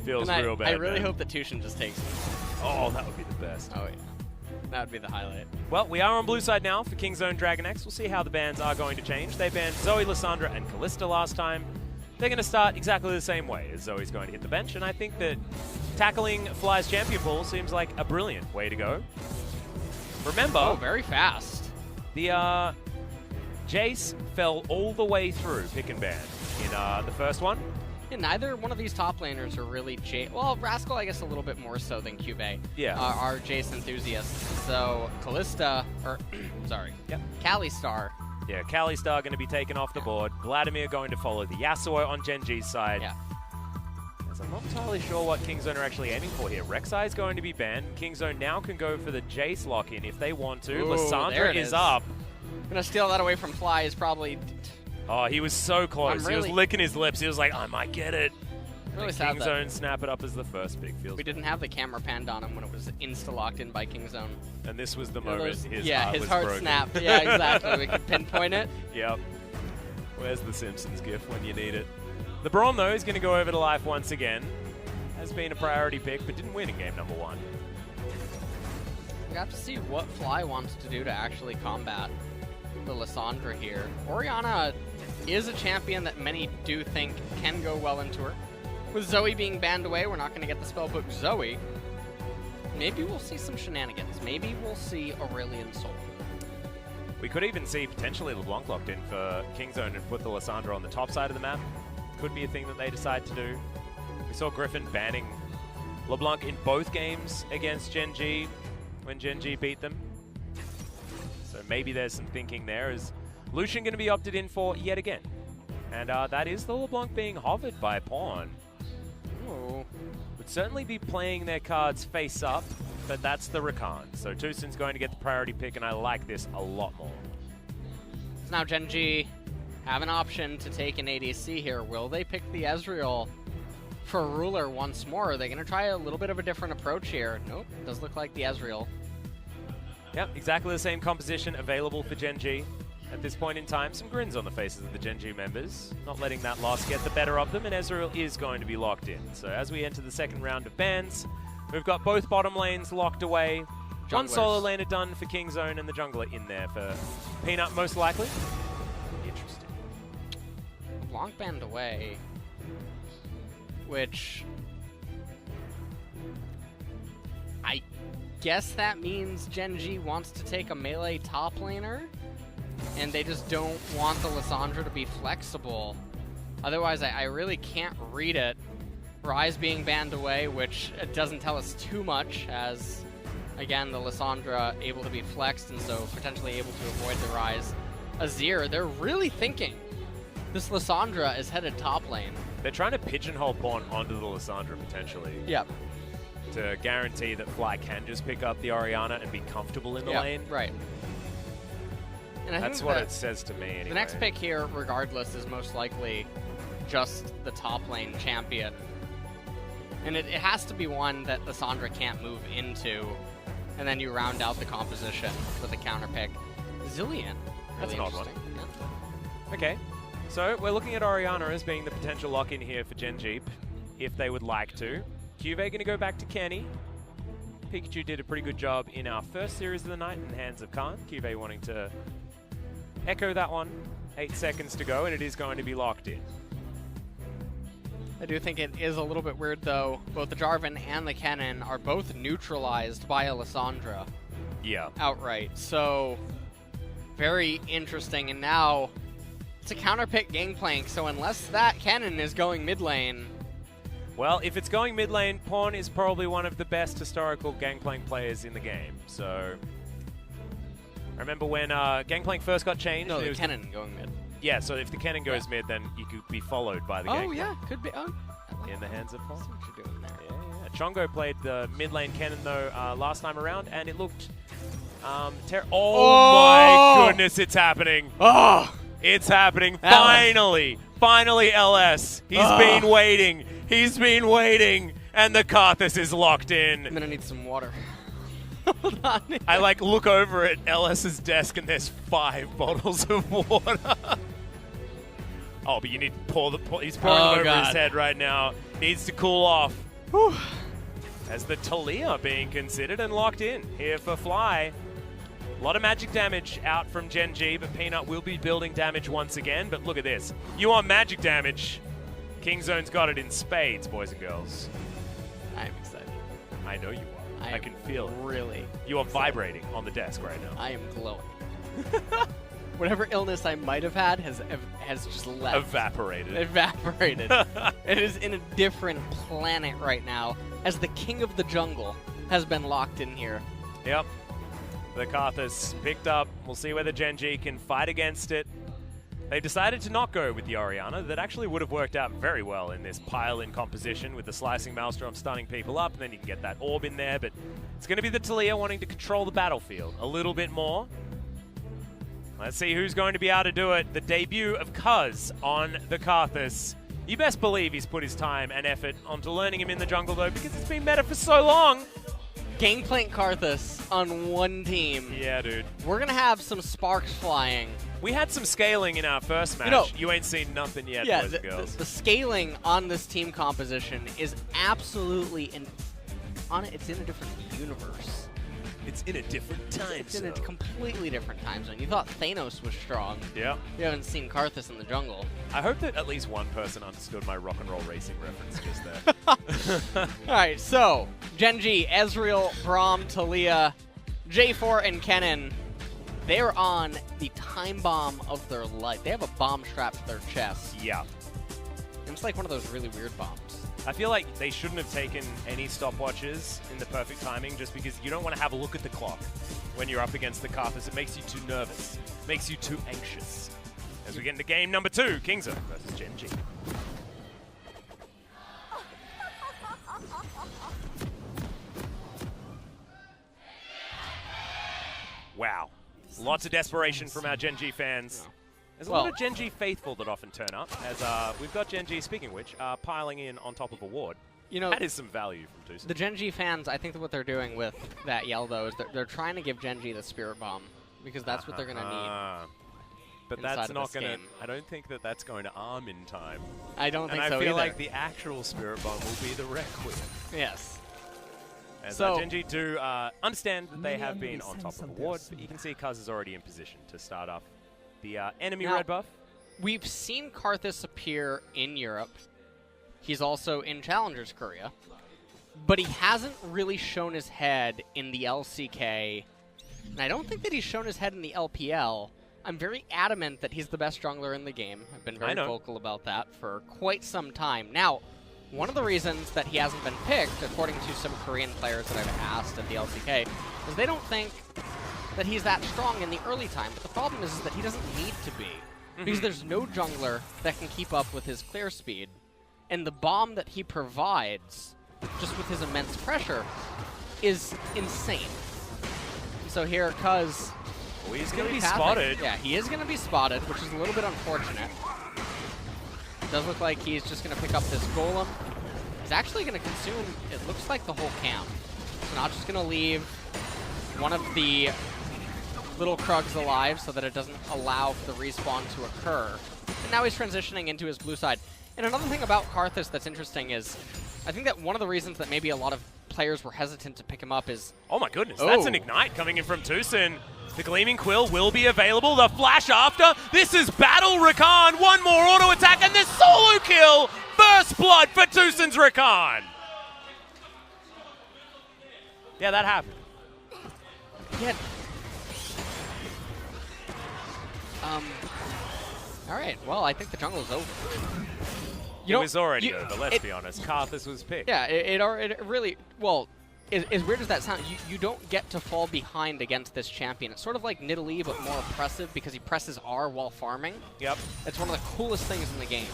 Feels real bad. I really hope that Tushin just takes it. Oh, that would be the best. Oh, yeah. That would be the highlight. Well, we are on blue side now for Kingzone DragonX. We'll see how the bans are going to change. They banned Zoe, Lissandra, and Kalista last time. They're going to start exactly the same way as Zoe's going to hit the bench, and I think that tackling Fly's champion pool seems like a brilliant way to go. Remember... Oh, very fast. The Jace fell all the way through pick and ban in the first one. Yeah, neither one of these top laners are really well, Rascal, I guess, a little bit more so than Cube. Yeah. Are Jace enthusiasts. So, Kalista, or, sorry, yep. Kalistar. Yeah, Kalistar going to be taken off the board. Vladimir going to follow the Yasuo on Gen G's side. Yeah. As I'm not entirely sure what Kingzone are actually aiming for here. Rek'Sai is going to be banned. Kingzone now can go for the Jace lock-in if they want to. Ooh, Lissandra is up. Gonna steal that away from Fly is probably... Oh, he was so close. He was licking his lips. He was like, I might get it. Really sad that Kingzone snap it up as the first pick. Feels we didn't have the camera panned on him when it was insta-locked in by Kingzone. And this was the moment his his heart heart snapped. Yeah, exactly. We could pinpoint it. Yep. Where's the Simpsons gif when you need it? The Braum, though, is going to go over to life once again. Has been a priority pick, but didn't win in game number 1. We have to see what Fly wants to do to actually combat the Lissandra here. Orianna is a champion that many do think can go well into her. With Zoe being banned away, we're not going to get the spellbook Zoe. Maybe we'll see some shenanigans. Maybe we'll see Aurelion Soul. We could even see potentially LeBlanc locked in for Kingzone and put the Lissandra on the top side of the map. Could be a thing that they decide to do. We saw Griffin banning LeBlanc in both games against Gen G when Gen G beat them. So maybe there's some thinking there. Is Lucian going to be opted in for yet again? And that is the LeBlanc being hovered by Pawn. Ooh. Would certainly be playing their cards face up, but that's the Rakan. So Tusin's going to get the priority pick, and I like this a lot more. So now Gen G have an option to take an ADC here. Will they pick the Ezreal for Ruler once more? Are they going to try a little bit of a different approach here? Nope, does look like the Ezreal. Yep, exactly the same composition available for Gen G. At this point in time, some grins on the faces of the Gen G members, not letting that loss get the better of them, and Ezreal is going to be locked in. So as we enter the second round of bans, we've got both bottom lanes locked away. Junglers. One solo laner done for Kingzone, and the jungler in there for Peanut, most likely. Interesting. Blanc banned away, which I guess that means Gen G wants to take a melee top laner, and they just don't want the Lissandra to be flexible. Otherwise, I really can't read it. Ryze being banned away, which doesn't tell us too much, as, again, the Lissandra able to be flexed, and so potentially able to avoid the Ryze. Azir, they're really thinking this Lissandra is headed top lane. They're trying to pigeonhole Pawn onto the Lissandra, potentially. Yep. To guarantee that Fly can just pick up the Orianna and be comfortable in the lane. Right. And I That's think what it says to me, anyway. The next pick here, regardless, is most likely just the top lane champion. And it has to be one that Lissandra can't move into, and then you round out the composition with a counter pick. Zillion. That's Really an odd one. Yeah. Okay, so we're looking at Orianna as being the potential lock-in here for Gen G, if they would like to. Cube going to go back to Kenny. Pikachu did a pretty good job in our first series of the night in the hands of Khan. Cube wanting to echo that one. 8 seconds to go, and it is going to be locked in. I do think it is a little bit weird, though. Both the Jarvan and the Kennen are both neutralized by a Lissandra. Yeah. Outright. So, very interesting. And now, it's a counterpick Gangplank, so unless that Kennen is going mid lane... Well, if it's going mid lane, Pawn is probably one of the best historical Gangplank players in the game. So, I remember when Gangplank first got changed. No, the Kennen going mid. Yeah, so if the Kennen goes mid, then you could be followed by the Gangplank. Oh, yeah, could be. Oh, in the hands of Pawn. That's what you're doing there. Yeah. Chongo played the mid lane Kennen, though, last time around, and it looked oh my goodness, it's happening. Oh! It's happening. Finally. Finally, LS. He's been waiting. He's been waiting. And the Karthus is locked in. I'm going to need some water. Hold on. I look over at LS's desk and there's 5 bottles of water. Oh, but you need to pour he's pouring them over his head right now. Needs to cool off. Whew. As the Talia being considered and locked in here for Fly. A lot of magic damage out from Gen G, but Peanut will be building damage once again. But look at this. You want magic damage? Kingzone's got it in spades, boys and girls. I'm excited. I know you are. I can feel it. Really. You are vibrating on the desk right now. I am glowing. Whatever illness I might have had has just left. Evaporated. Evaporated. It is in a different planet right now, as the king of the jungle has been locked in here. Yep. The Karthus picked up. We'll see whether Gen G can fight against it. They decided to not go with the Orianna. That actually would have worked out very well in this pile-in composition with the Slicing Maelstrom stunning people up, and then you can get that orb in there, but it's going to be the Talia wanting to control the battlefield a little bit more. Let's see who's going to be able to do it. The debut of Cuz on the Karthus. You best believe he's put his time and effort onto learning him in the jungle, though, because it's been meta for so long. Gangplank Karthus on one team. Yeah, dude. We're going to have some sparks flying. We had some scaling in our first match. You ain't seen nothing yet, boys and girls. The scaling on this team composition is absolutely it's in a different universe. It's in a different time zone. It's in a completely different time zone. You thought Thanos was strong. Yeah. You haven't seen Karthus in the jungle. I hope that at least one person understood my rock and roll racing reference just there. All right, so Gen G, Ezreal, Braum, Talia, J4, and Kennen. They're on the time bomb of their life. They have a bomb strapped to their chest. Yeah. It's like one of those really weird bombs. I feel like they shouldn't have taken any stopwatches in the perfect timing just because you don't want to have a look at the clock when you're up against the Karthus. It makes you too nervous. It makes you too anxious. As we get into game number 2, Kingzone versus Gen G. Wow. Lots of desperation from our Gen G fans. There's a lot of Gen G faithful that often turn up, as we've got Gen G, speaking of which, piling in on top of a ward. You know, that is some value from Tucson. The Gen G fans, I think that what they're doing with that yell, though, is they're trying to give Gen G the Spirit Bomb, because that's what they're going to need. But that's not going to... I don't think that that's going to arm in time. I don't think so either. either. I feel like the actual Spirit Bomb will be the Requiem. Yes. As Gen G do understand that they have been on top of the ward, but you can see Cuz is already in position to start up the enemy red buff. We've seen Karthus appear in Europe. He's also in Challengers Korea. But he hasn't really shown his head in the LCK. And I don't think that he's shown his head in the LPL. I'm very adamant that he's the best jungler in the game. I've been very vocal about that for quite some time. Now, one of the reasons that he hasn't been picked, according to some Korean players that I've asked at the LCK, is they don't think that he's that strong in the early time. But the problem is that he doesn't need to be. Because there's no jungler that can keep up with his clear speed. And the bomb that he provides, just with his immense pressure, is insane. So here, Cuz... Well, he's going to be spotted. Yeah, he is going to be spotted, which is a little bit unfortunate. It does look like he's just going to pick up this golem. He's actually going to consume, it looks like, the whole camp. So not just going to leave one of the little Krugs alive so that it doesn't allow for the respawn to occur. And now he's transitioning into his blue side. And another thing about Karthus that's interesting is, I think that one of the reasons that maybe a lot of players were hesitant to pick him up is... Oh my goodness, that's an Ignite coming in from Tucson. The Gleaming Quill will be available. The flash after. This is Battle Rakan. One more auto attack and the solo kill. First blood for Tucson's Rakan. Yeah, that happened. Yeah. All right. Well, I think the jungle is over. It was already over, let's be honest. Karthus was picked. Yeah, it really... Well, as weird as that sounds, you don't get to fall behind against this champion. It's sort of like Nidalee, but more oppressive because he presses R while farming. Yep. It's one of the coolest things in the game.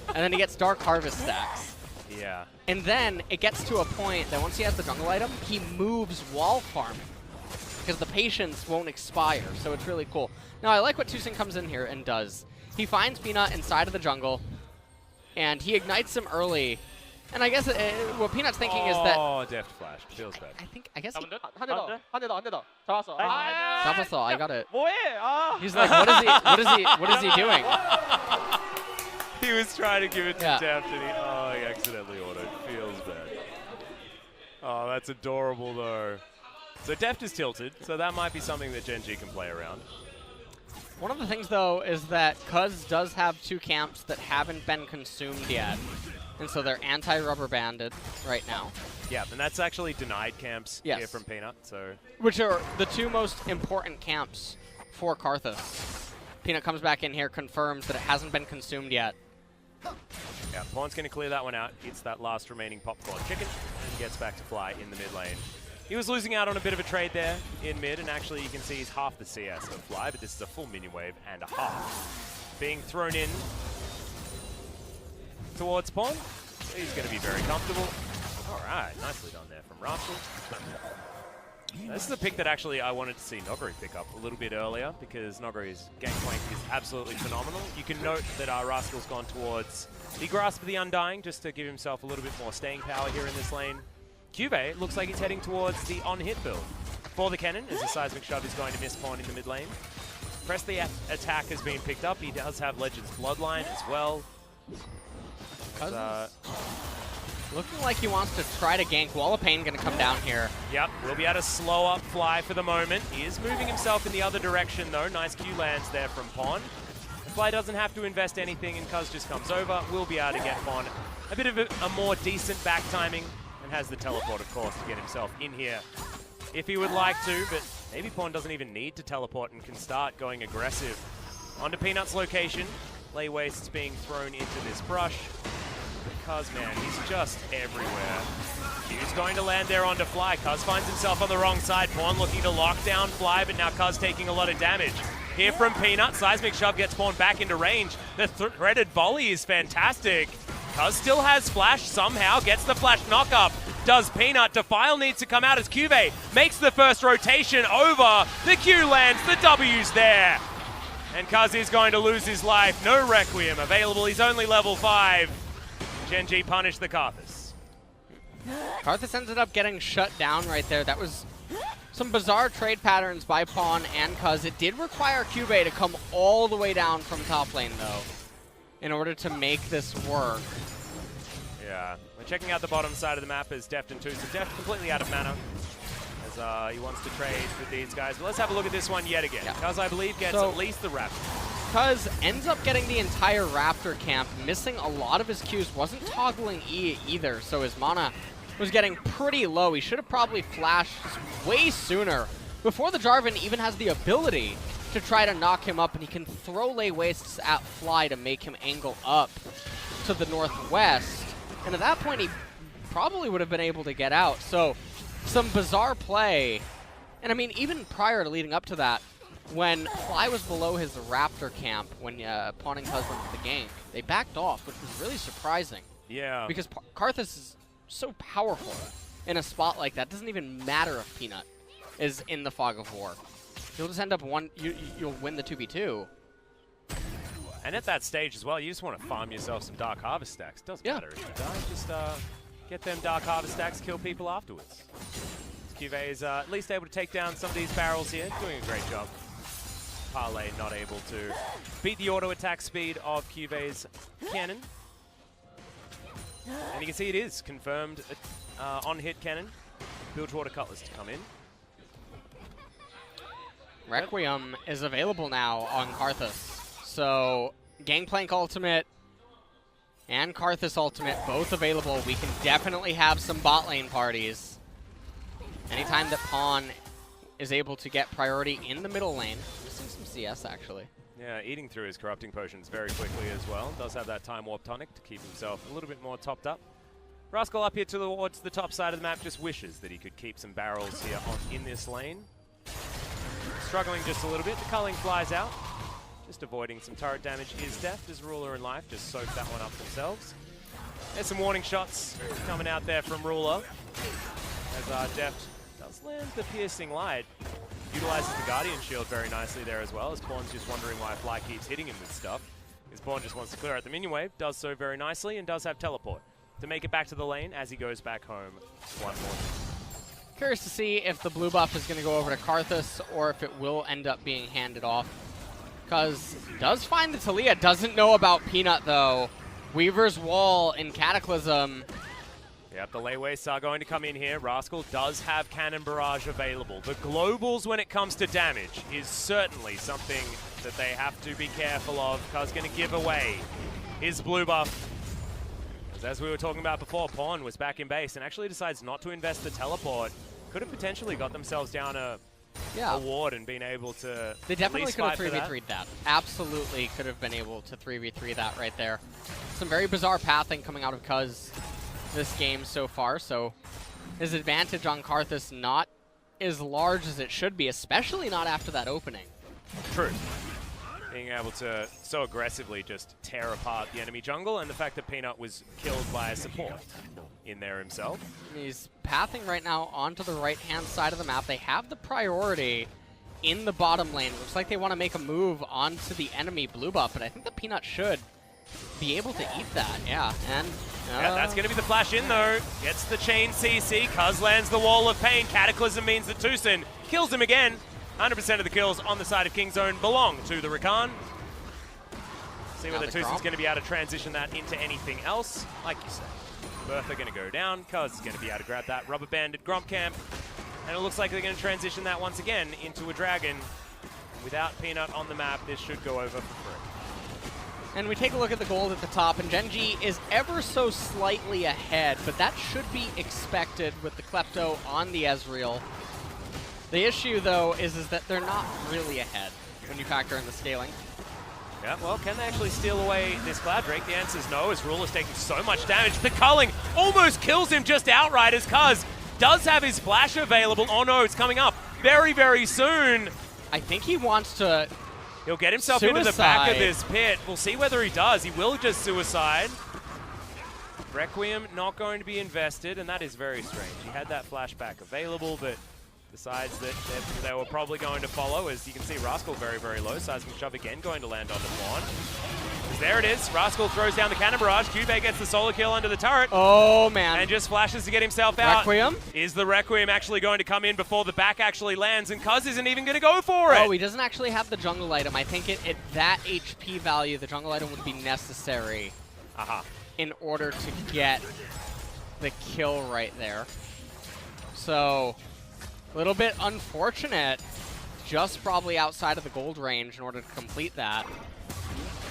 And then he gets Dark Harvest stacks. Yeah. And then it gets to a point that once he has the jungle item, he moves while farming because the patience won't expire, so it's really cool. Now, I like what Tucson comes in here and does. He finds Peanut inside of the jungle, and he ignites him early. And I guess what Peanut's thinking is that... Oh, deft flash. Feels bad. I guess he... 잡았어. I got it. 뭐해? He's like, what is he doing? He was trying to give it to Deft, and he accidentally autoed. Feels bad. Oh, that's adorable, though. So Deft is tilted, so that might be something that Gen G can play around. One of the things, though, is that Cuz does have 2 camps that haven't been consumed yet. And so they're anti-rubber banded right now. Yeah, and that's actually denied camps here from Peanut. So, which are the 2 most important camps for Karthus. Peanut comes back in here, confirms that it hasn't been consumed yet. Yeah, Pawn's going to clear that one out. Eats that last remaining popcorn chicken and gets back to Fly in the mid lane. He was losing out on a bit of a trade there in mid, and actually you can see he's half the CS of Fly, but this is a full minion wave and a half. Being thrown in towards Pawn. So he's going to be very comfortable. All right, nicely done there from Rascal. This is a pick that actually I wanted to see Noguri pick up a little bit earlier, because Noguri's gangplank is absolutely phenomenal. You can note that Rascal's gone towards the Grasp of the Undying just to give himself a little bit more staying power here in this lane. Cuvee looks like he's heading towards the on-hit build for the cannon, as the Seismic Shove is going to miss Pawn in the mid lane. Press the attack has been picked up. He does have Legends Bloodline as well. Looking like he wants to try to gank. Wall of Pain going to come down here. Yep, we'll be able to slow up Fly for the moment. He is moving himself in the other direction, though. Nice Q lands there from Pawn. Fly doesn't have to invest anything, and Cuz just comes over. We'll be able to get Pawn a bit of a more decent back timing, and has the teleport, of course, to get himself in here if he would like to, but maybe Pawn doesn't even need to teleport and can start going aggressive. Onto Peanut's location. Lay Wastes being thrown into this brush. Cuz, man, he's just everywhere. Q's going to land there onto Fly. Cuz finds himself on the wrong side. Pawn looking to lock down Fly, but now Cuz taking a lot of damage. Here from Peanut, Seismic Shove gets Pawn back into range. The threaded volley is fantastic. Cuz still has Flash somehow, gets the Flash knock-up. Does Peanut. Defile needs to come out as Cuvee makes the first rotation over. The Q lands, the W's there. And Cuz is going to lose his life. No Requiem available, he's only level 5. Gen G punished the Karthus. Karthus ended up getting shut down right there. That was some bizarre trade patterns by Pawn and Cuz. It did require Cuvee to come all the way down from top lane, though, in order to make this work. Yeah, we're checking out the bottom side of the map as Deft and 2. So Deft completely out of mana as he wants to trade with these guys. But let's have a look at this one yet again. Cuz, I believe, gets at least the Raptor. Cuz ends up getting the entire Raptor camp, missing a lot of his Qs, wasn't toggling E either, so his mana was getting pretty low. He should have probably flashed way sooner, before the Jarvan even has the ability to try to knock him up, and he can throw Lay Wastes at Fly to make him angle up to the northwest, and at that point he probably would have been able to get out. So some bizarre play, and I mean, even prior to leading up to that, when Fly was below his Raptor camp, when Pawn and Cuz went to the gank, they backed off, which was really surprising. Yeah. Because Karthus is so powerful in a spot like that. It doesn't even matter if Peanut is in the Fog of War. You'll just end up you'll win the 2v2. And at that stage as well, you just want to farm yourself some Dark Harvest stacks. Doesn't matter if you die, just get them Dark Harvest stacks, kill people afterwards. Cuvee is at least able to take down some of these barrels here, doing a great job. Parlay not able to beat the auto attack speed of Cuvee's cannon. And you can see it is confirmed on hit cannon. Bilgewater Cutlass to come in. Requiem is available now on Karthus. So Gangplank Ultimate and Karthus Ultimate both available. We can definitely have some bot lane parties. Anytime that Pawn is able to get priority in the middle lane. Missing some CS, actually. Yeah, eating through his Corrupting Potions very quickly as well. Does have that Time Warp Tonic to keep himself a little bit more topped up. Rascal up here towards the top side of the map just wishes that he could keep some barrels here in this lane. Struggling just a little bit. The culling flies out. Just avoiding some turret damage is Deft as Ruler and Life just soak that one up themselves. There's some warning shots coming out there from Ruler as Deft does land the Piercing Light. Utilizes the Guardian Shield very nicely there as well, as Pawn's just wondering why Fly keeps hitting him with stuff. His Pawn just wants to clear out the minion wave, does so very nicely, and does have teleport to make it back to the lane as he goes back home one more. Curious to see if the blue buff is going to go over to Karthus or if it will end up being handed off. Because does find the Talia, doesn't know about Peanut though. Weaver's Wall in Cataclysm Yep, the lay wastes are going to come in here. Rascal does have Cannon Barrage available. The globals when it comes to damage is certainly something that they have to be careful of. Cuz going to give away his blue buff. As we were talking about before, Pawn was back in base and actually decides not to invest the teleport. Could have potentially got themselves down a ward and been able to They definitely could have 3v3'd that. Absolutely could have been able to 3v3 that right there. Some very bizarre pathing coming out of Cuz this game so far, so his advantage on Karthus not as large as it should be, especially not after that opening. True. Being able to so aggressively just tear apart the enemy jungle, and the fact that Peanut was killed by a support in there himself. He's pathing right now onto the right-hand side of the map. They have the priority in the bottom lane. Looks like they want to make a move onto the enemy blue buff, but I think the Peanut should be able to eat that, yeah. And yeah, that's going to be the flash in, though. Gets the chain CC. Cuz lands the wall of pain. Cataclysm means that Tucson kills him again. 100% of the kills on the side of Kingzone belong to the Rakan. See whether Tucson's going to be able to transition that into anything else. Like you said, Bertha going to go down. Cuz is going to be able to grab that rubber banded Gromp Camp. And it looks like they're going to transition that once again into a Dragon. Without Peanut on the map, this should go over for free. And we take a look at the gold at the top, and Genji is ever so slightly ahead, but that should be expected with the Klepto on the Ezreal. The issue, though, is that they're not really ahead when you factor in the scaling. Yeah, well, can they actually steal away this Cloud Drake? The answer is no, as Rule is taking so much damage. The culling almost kills him just outright, as Cuz does have his flash available. Oh no, it's coming up very, very soon. I think he wants to He'll get himself into the back of this pit. We'll see whether he does. He will just suicide. Requiem not going to be invested, and that is very strange. He had that flashback available, but decides that they were probably going to follow. As you can see, Rascal very, very low. Seismic Shove again going to land on the Pawn. There it is. Rascal throws down the Cannon Barrage. Cube gets the solo kill under the turret. Oh, man. And just flashes to get himself out. Requiem? Is the Requiem actually going to come in before the back actually lands? And Cuz isn't even going to go for it. Oh, he doesn't actually have the jungle item. I think at that HP value, the jungle item would be necessary in order to get the kill right there. So, a little bit unfortunate. Just probably outside of the gold range in order to complete that.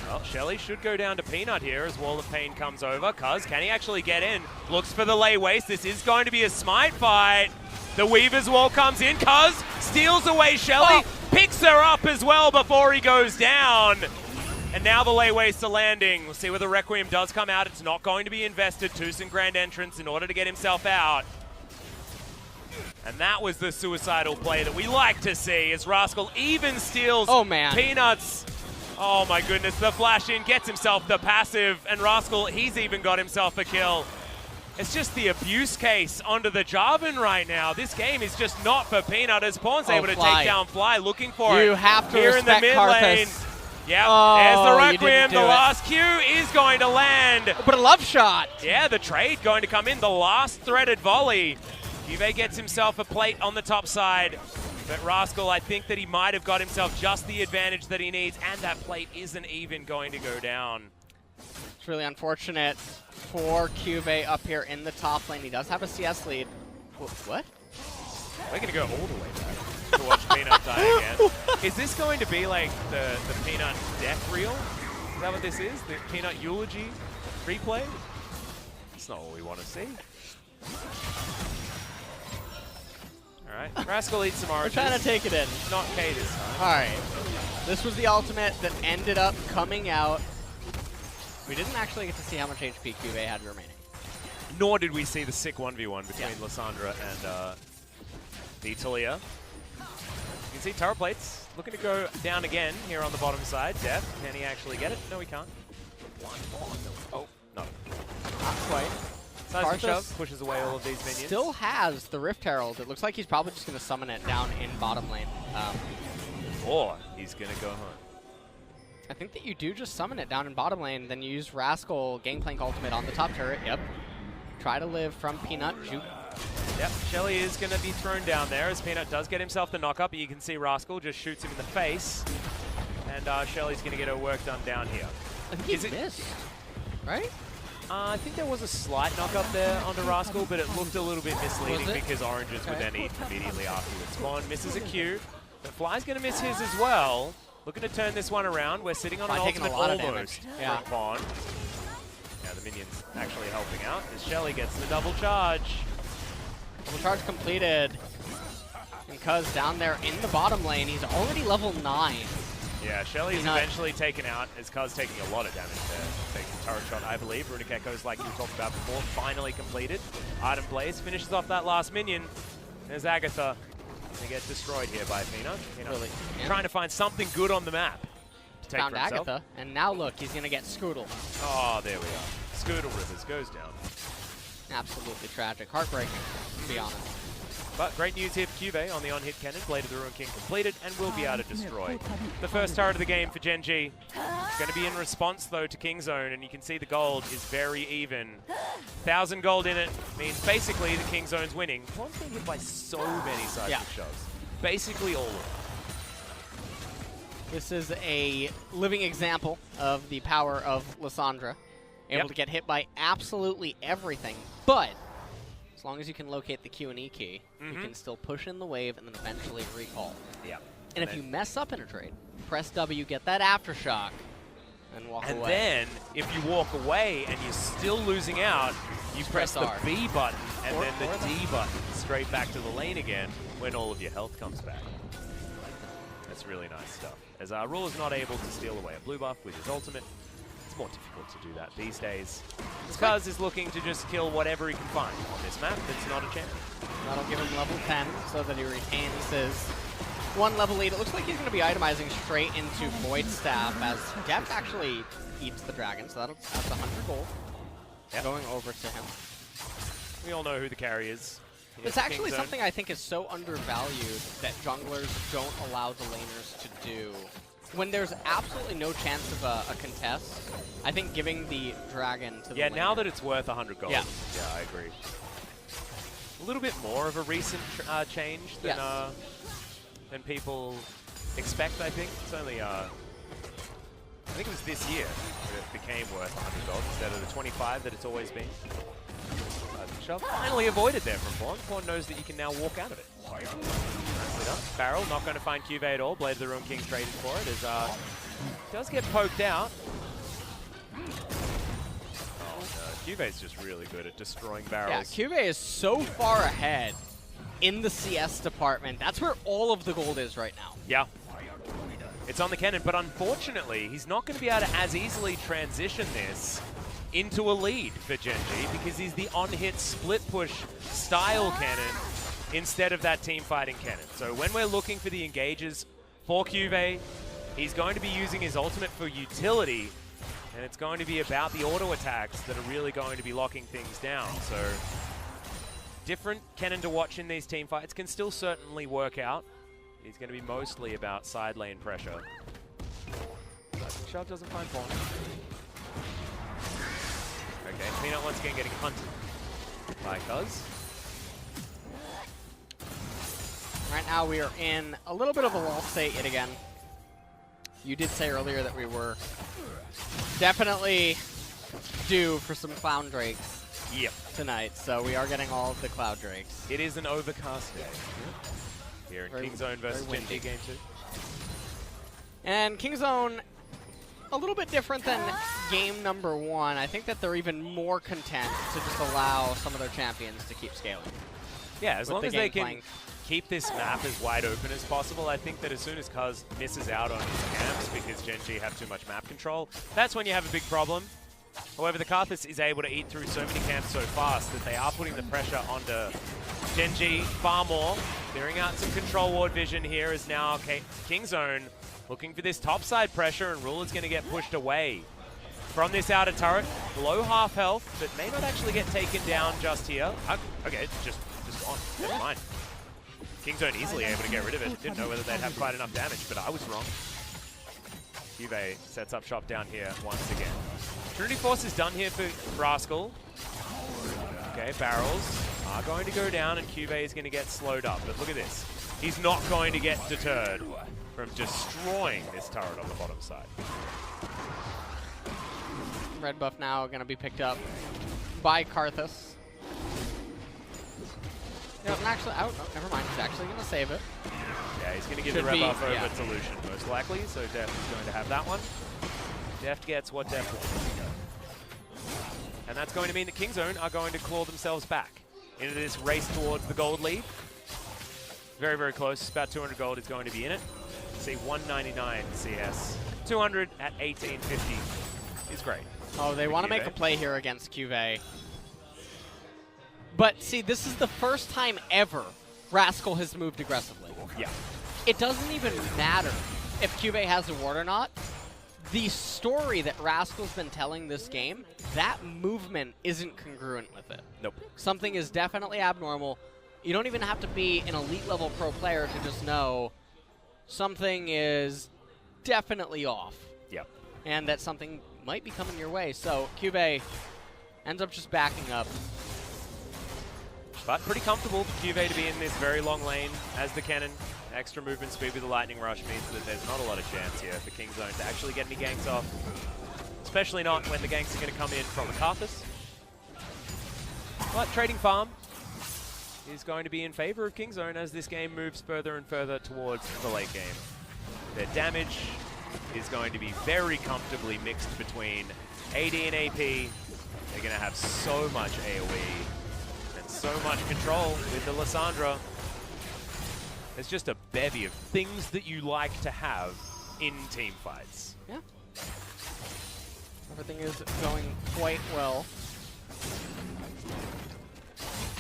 Well, Shelly should go down to Peanut here as Wall of Pain comes over. Cuz, can he actually get in? Looks for the lay waste. This is going to be a smite fight. The Weaver's Wall comes in. Cuz steals away Shelly, picks her up as well before he goes down. And now the lay waste are landing. We'll see whether Requiem does come out. It's not going to be invested. Tucson Grand Entrance in order to get himself out. And that was the suicidal play that we like to see as Rascal even steals Peanut's. Oh my goodness, the flash in gets himself the passive, and Rascal, he's even got himself a kill. It's just the abuse case onto the Jarvan right now. This game is just not for Peanut as Pawn's able to take down Fly, looking for it. You have to here in the mid lane. Yep, there's the Requiem. The last Q is going to land. But a love shot. Yeah, the trade going to come in. The last threaded volley. Juve gets himself a plate on the top side. But Rascal, I think that he might have got himself just the advantage that he needs, and that plate isn't even going to go down. It's really unfortunate for Cube up here in the top lane. He does have a CS lead. What? We're going to go all the way back to watch Peanut die again. Is this going to be like the Peanut death reel? Is that what this is? The Peanut eulogy replay? That's not what we want to see. Alright, Rascal eats some oranges. We're trying to take it in. Not K this time. Alright. This was the ultimate that ended up coming out. We didn't actually get to see how much HP Cube had remaining. Nor did we see the sick 1v1 between Lysandra and the Talia. You can see turret plates looking to go down again here on the bottom side. Death, can he actually get it? No, he can't. Oh, no. Not quite. Seismic Shove pushes away all of these minions. Still has the Rift Herald. It looks like he's probably just going to summon it down in bottom lane. Or he's going to go home. I think that you do just summon it down in bottom lane, then you use Rascal Gangplank ultimate on the top turret. Yep. Try to live from Peanut. Juke. Yep, Shelly is going to be thrown down there as Peanut does get himself the knock up. You can see Rascal just shoots him in the face. And Shelly's going to get her work done down here. I think he's missed, right? I think there was a slight knock up there onto Rascal, but it looked a little bit misleading because Oranges would then eat immediately afterwards. Spawn misses a Q, but Fly's going to miss his as well. Looking to turn this one around. We're sitting on an ultimate almost from Pawn. Yeah, the minions actually helping out as Shelly gets the double charge. Double charge completed. And Cuz down there in the bottom lane, he's already level 9. Yeah, Shelly's eventually taken out as Cuz taking a lot of damage there. Taking a turret shot, I believe. Runic Echoes, like you talked about before, finally completed. Ardent Blaze finishes off that last minion. There's Agatha. They get destroyed here by Fina. Really? Yeah. Trying to find something good on the map to take Found for himself. Agatha, and now look, he's going to get Scoodle. Oh, there we are. Scoodle Rivers goes down. Absolutely tragic. Heartbreaking, to be honest. But great news here for Cube on the on-hit cannon. Blade of the Ruin King completed and will be able to destroy the first turret of the game for Gen G. It's going to be in response, though, to Kingzone, and you can see the gold is very even. 1,000 gold in it means basically the Kingzone's winning. Pawn's being hit by so many seismic shoves. Basically all of them. This is a living example of the power of Lissandra. Able to get hit by absolutely everything, but as long as you can locate the Q and E key, you can still push in the wave and then eventually recall. Yeah. And if you mess up in a trade, press W, get that aftershock, and walk away. And then, if you walk away and you're still losing out, you press the B button and then the D button straight back to the lane again when all of your health comes back. That's really nice stuff. As Ruler's not able to steal away a blue buff with his ultimate, it's more difficult to do that these days. Cuz is looking to just kill whatever he can find on this map that's not a champion. That'll give him level 10 so that he retains his 1 level lead. It looks like he's going to be itemizing straight into Void Staff as Depth actually eats the dragon, so that's 100 gold going over to him. We all know who the carry is. It's actually something I think is so undervalued that junglers don't allow the laners to do. When there's absolutely no chance of a contest, I think giving the dragon to the laner. Now that it's worth 100 gold. Yeah, I agree. A little bit more of a recent change than people expect, I think. It's only, I think it was this year that it became worth 100 gold instead of the 25 that it's always been. Shove finally avoided there from Pawn. Pawn knows that you can now walk out of it. Nicely done. Barrel not going to find Cube at all. Blade of the Ruin King traded for it as does get poked out. Oh no, Cube's just really good at destroying barrels. Yeah, Cube is so far ahead in the CS department. That's where all of the gold is right now. Yeah. It's on the cannon, but unfortunately, he's not going to be able to as easily transition this into a lead for Gen G because he's the on-hit split push style cannon instead of that team fighting cannon. So when we're looking for the engages for Cube, he's going to be using his ultimate for utility, and it's going to be about the auto attacks that are really going to be locking things down. So different cannon to watch in these team fights can still certainly work out. He's going to be mostly about side lane pressure. But Shove doesn't find Pawn. Okay, Peanut once again getting hunted by Cuz. Right now we are in a little bit of a lull state yet again. You did say earlier that we were definitely due for some Clown Drakes tonight, so we are getting all of the Cloud Drakes. It is an overcast day here in Kingzone versus Gen G Game 2. And Kingzone, a little bit different than game number 1. I think that they're even more content to just allow some of their champions to keep scaling. Yeah, as long as they can keep this map as wide open as possible. I think that as soon as Cuz misses out on his camps because Gen G have too much map control, that's when you have a big problem. However, the Karthus is able to eat through so many camps so fast that they are putting the pressure onto Gen G far more. Clearing out some control ward vision here is now Kingzone looking for this topside pressure, and Ruler's going to get pushed away from this outer turret. Below half health, but may not actually get taken down just here. Okay, just gone. Never mind. Kingzone easily able to get rid of it. Didn't know whether they'd have quite enough damage, but I was wrong. Cube sets up shop down here once again. Trinity Force is done here for Rascal. Okay, barrels are going to go down, and Cube is going to get slowed up. But look at this. He's not going to get deterred from destroying this turret on the bottom side. Red buff now going to be picked up by Karthus. Doesn't actually. Oh, no, never mind. He's actually going to save it. Yeah, he's going to give the red buff over to Lucian, most likely. So Def is going to have that one. Def gets what Def wants. And that's going to mean that Kingzone are going to claw themselves back into this race towards the gold lead. Very, very close. About 200 gold is going to be in it. See, 199 CS. 200 at 1850 is great. Oh, they want to make a play here against Cuvée. But see, this is the first time ever Rascal has moved aggressively. Yeah. It doesn't even matter if Cuvée has a ward or not. The story that Rascal's been telling this game, that movement isn't congruent with it. Nope. Something is definitely abnormal. You don't even have to be an elite level pro player to just know something is definitely off. Yep. And that something might be coming your way. So Cuvée ends up just backing up. But pretty comfortable for Cuvée to be in this very long lane as the cannon. Extra movement speed with the lightning rush means that there's not a lot of chance here for Kingzone to actually get any ganks off. Especially not when the ganks are going to come in from the Karthus. But trading farm is going to be in favor of Kingzone as this game moves further and further towards the late game. Their damage is going to be very comfortably mixed between AD and AP. They're going to have so much AoE and so much control with the Lissandra. There's just a bevy of things that you like to have in team fights. Yeah. Everything is going quite well.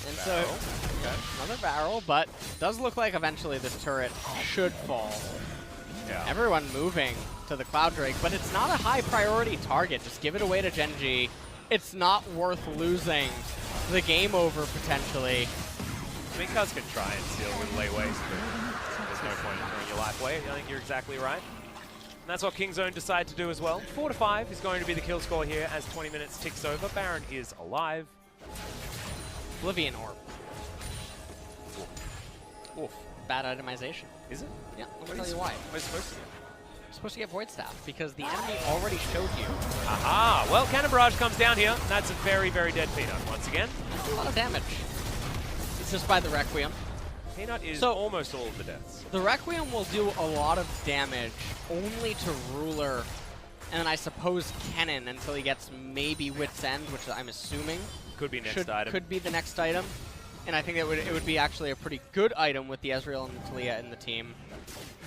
And barrel. so, Okay. another barrel, but does look like eventually this turret should fall. Yeah. Everyone moving to the Cloud Drake, but it's not a high priority target. Just give it away to Genji. It's not worth losing the game over potentially. I mean, Cuz can try and steal with lay waste, but there's no point in throwing your life away. I think you're exactly right. And that's what Kingzone decide to do as well. 4-5 is going to be the kill score here as 20 minutes ticks over. Baron is alive. Oblivion Orb. Oof. Bad itemization. Is it? Yeah, let me tell you why. What is it supposed to be? You're supposed to get Void Staff because the enemy already showed you. Aha! Well, Cannon Barrage comes down here. That's a very, very dead Peanut once again. That's a lot of damage. It's just by the Requiem. Peanut is So, almost all of the deaths. The Requiem will do a lot of damage only to Ruler and I suppose Kennen until he gets maybe Wit's End, which I'm assuming could be next item. Could be the next item. And I think it would be actually a pretty good item with the Ezreal and Talia in the team.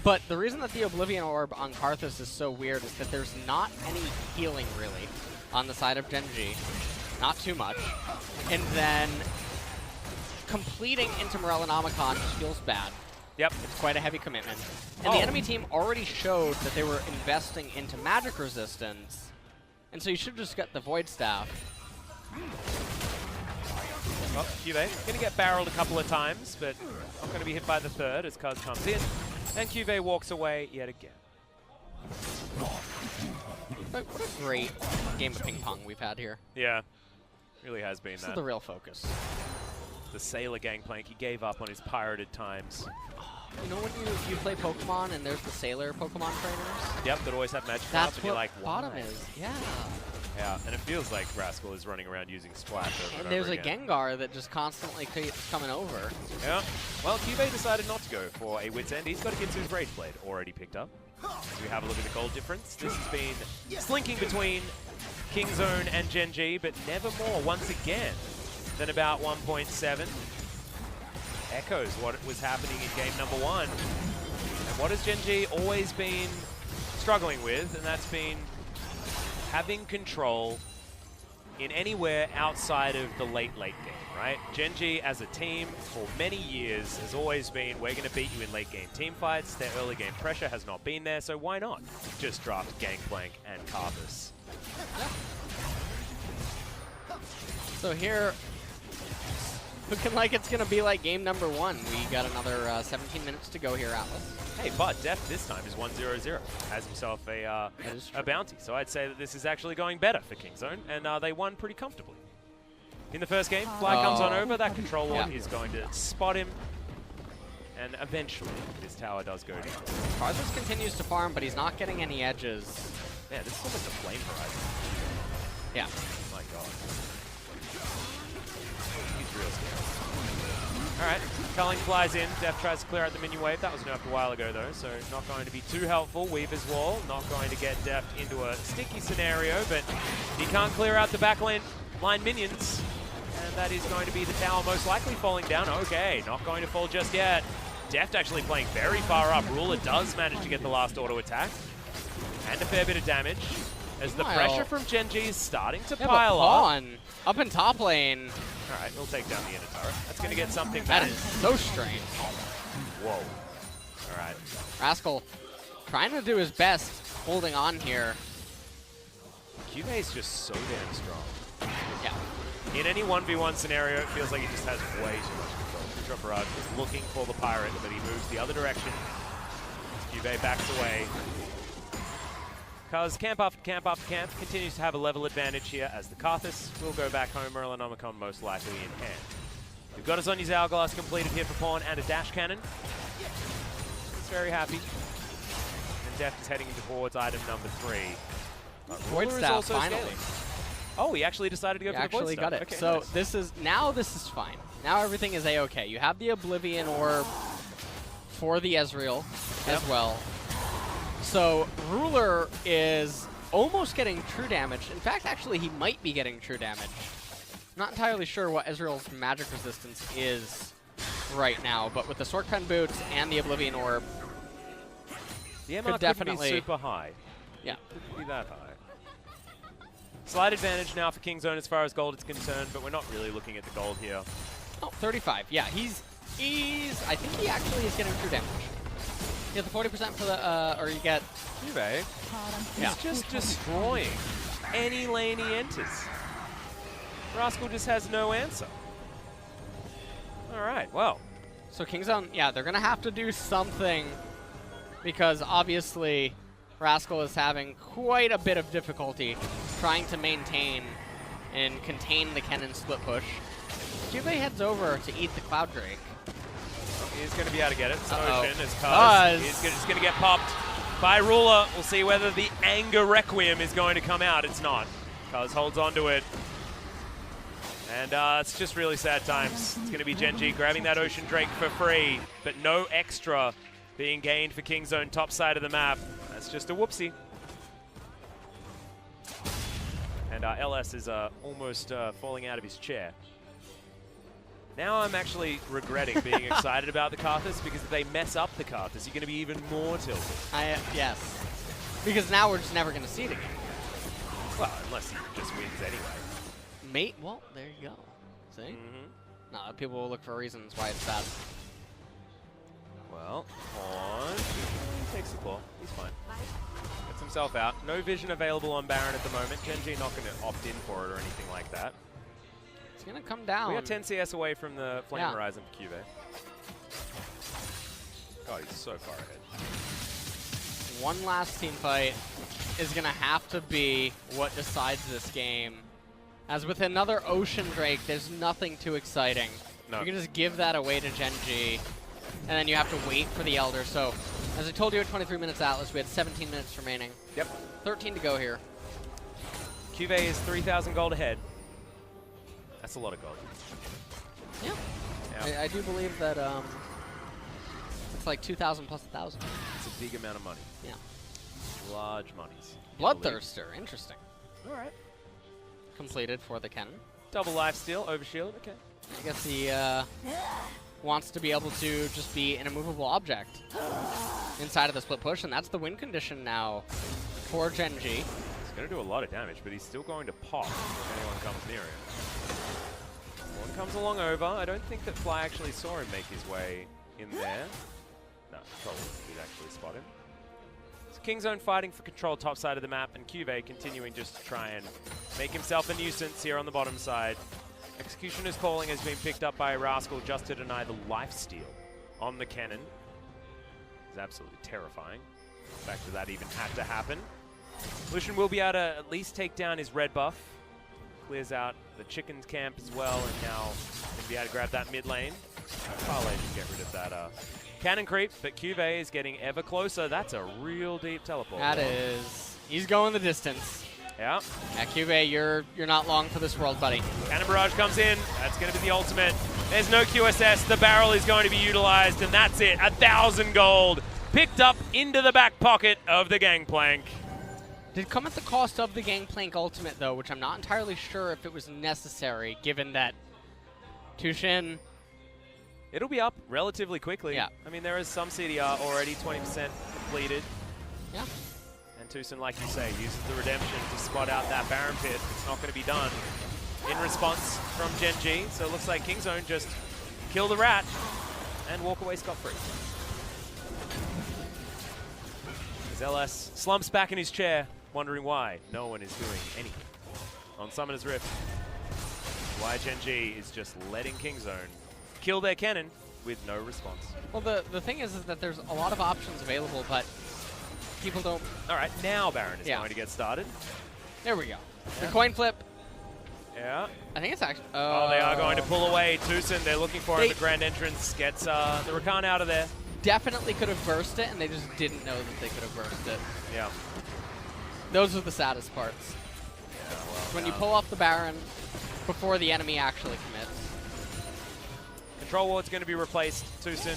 But the reason that the Oblivion Orb on Karthus is so weird is that there's not any healing, really, on the side of Genji. Not too much. And then completing into Morellonomicon just feels bad. Yep. It's quite a heavy commitment. And the enemy team already showed that they were investing into magic resistance. And so you should just get the Void Staff. Well, Cuvée going to get barreled a couple of times, but not going to be hit by the third as Cuz comes in. And Cuvée walks away yet again. But what a great game of ping pong we've had here. Yeah, really has been This that. is the real focus. The Sailor Gangplank, he gave up on his pirated times. You know when you play Pokemon and there's the Sailor Pokemon trainers? Yep, that always have magic That's up, and what you're like, bottom why? is. Yeah. Yeah, and it feels like Rascal is running around using Splash over And and there's over a again. Gengar that just constantly keeps coming over. Yeah. Well, Cuvée decided not to go for a Wit's End. He's got Gitsu's Rage Blade already picked up. As we have a look at the gold difference, this has been slinking between Kingzone and Genji, but never more, once again, than about 1.7. Echoes what was happening in game number 1. And what has Genji always been struggling with, and that's been having control in anywhere outside of the late game, right? Genji as a team for many years has always been, we're going to beat you in late game team fights. Their early game pressure has not been there, so why not just draft Gangplank and Karthus? So here, looking like it's going to be like game number 1. We got another 17 minutes to go here, Atlas. Hey, but Def this time is 1-0-0. Has himself a bounty. So I'd say that this is actually going better for Kingzone, and they won pretty comfortably. In the first game, Fly comes on over. That control ward is going to spot him. And eventually, this tower does go down. Karthus continues to farm, but he's not getting any edges. Man, this is almost a flame horizon. Yeah. My God. He's real scary. All right, Culling flies in. Def tries to clear out the minion wave. That was nerfed a while ago, though, so not going to be too helpful. Weaver's Wall not going to get Def into a sticky scenario, but he can't clear out the backline minions. And that is going to be the tower most likely falling down. Okay, not going to fall just yet. Deft actually playing very far up. Ruler does manage to get the last auto attack. And a fair bit of damage. As the pressure from Gen G is starting to pile up. Up in top lane. All right, we'll take down the inner turret. That's going to get something back. That is so strange. Whoa. All right. Rascal trying to do his best, holding on here. QV is just so damn strong. Yeah. In any 1v1 scenario, it feels like he just has way too much control. Barrage is looking for the pirate, but he moves the other direction. QV backs away. Because camp after camp after camp continues to have a level advantage here as the Karthus will go back home, Merlinomicon most likely in hand. We've got a Zhonya's Hourglass completed here for Pawn and a dash cannon. He's very happy. And Deft is heading towards item number 3. Void Staff, finally. Scaling. Oh, he actually decided to go for the Void actually Staff. got it. Okay, so nice. this is fine. Now everything is a-okay. You have the Oblivion Orb for the Ezreal as well. So Ruler is almost getting true damage. In fact, actually, he might be getting true damage. Not entirely sure what Ezreal's magic resistance is right now, but with the Sword Pen Boots and the Oblivion Orb, the MR could definitely be super high. Yeah. Could be that high. Slight advantage now for Kingzone as far as gold is concerned, but we're not really looking at the gold here. Oh, 35. Yeah, he's I think he actually is getting true damage. You get the 40% for the, or you get... QV, he's just destroying any lane he enters. Rascal just has no answer. All right, well. So Kingzone, yeah, they're going to have to do something because obviously Rascal is having quite a bit of difficulty trying to maintain and contain the Kennen split push. QV heads over to eat the Cloud Drake. He's going to be able to get it. Ocean is Kuz. He's just going to get popped by Ruler. We'll see whether the Anger Requiem is going to come out. It's not. Kuz holds on to it. And it's just really sad times. It's going to be Gen G grabbing that Ocean Drake for free, but no extra being gained for Kingzone top side of the map. That's just a whoopsie. And LS is almost falling out of his chair. Now I'm actually regretting being excited about the Karthus because if they mess up the Karthus, you're going to be even more tilted. Yes. Because now we're just never going to see it again. Well, unless he just wins anyway. Well, there you go. See? No, people will look for reasons why it's bad. Well, he takes the claw. He's fine. Gets himself out. No vision available on Baron at the moment. Gen G not going to opt in for it or anything like that. It's going to come down. We are 10 CS away from the Flame Horizon for QV. God, he's so far ahead. One last team fight is going to have to be what decides this game. As with another Ocean Drake, there's nothing too exciting. No. You can just give that away to Gen G, and then you have to wait for the Elder. So, as I told you at 23 minutes Atlas, we had 17 minutes remaining. Yep. 13 to go here. QV is 3,000 gold ahead. That's a lot of gold. Yeah. I do believe that it's like 2,000 plus 1,000. It's a big amount of money. Yeah. Large monies. Bloodthirster, interesting. All right. Completed for the cannon. Double lifesteal, overshield, okay. I guess he wants to be able to just be an immovable object inside of the split push, and that's the win condition now for Gen G. He's going to do a lot of damage, but he's still going to pop if anyone comes near him. One comes along over. I don't think that Fly actually saw him make his way in there. No, Troll did actually spot him. So Kingzone fighting for control top side of the map, and QV continuing just to try and make himself a nuisance here on the bottom side. Executioner's Calling has been picked up by Rascal just to deny the lifesteal on the cannon. It's absolutely terrifying. The fact that that even had to happen. Lucian will be able to at least take down his red buff. Clears out the chicken's camp as well, and now going to be able to grab that mid lane. Parlay to get rid of that cannon creep, but QV is getting ever closer. That's a real deep teleport. That is. He's going the distance. Yeah. Yeah, Cuvee, you're not long for this world, buddy. Cannon Barrage comes in. That's going to be the ultimate. There's no QSS. The barrel is going to be utilized, and that's it. 1,000 gold picked up into the back pocket of the Gangplank. Did come at the cost of the Gangplank ultimate, though, which I'm not entirely sure if it was necessary, given that Tushin... It'll be up relatively quickly. Yeah. I mean, there is some CDR already, 20% completed. Yeah. And Tucson, like you say, uses the redemption to spot out that Baron pit. It's not going to be done in response from Gen G. So it looks like Kingzone just kill the rat and walk away scot-free. As LS slumps back in his chair, wondering why no one is doing anything. On Summoner's Rift, why Gen G is just letting Kingzone kill their cannon with no response. Well, the thing is that there's a lot of options available, but people don't... All right, now Baron is going to get started. There we go. Yeah. The coin flip. Yeah. I think it's actually... Oh, they are going to pull away. Tucson, they're looking for him. The Grand Entrance gets the Rakan out of there. Definitely could have burst it, and they just didn't know that they could have burst it. Yeah. Those are the saddest parts. Yeah, well, when you pull off the Baron before the enemy actually commits. Control Ward's going to be replaced. Tucson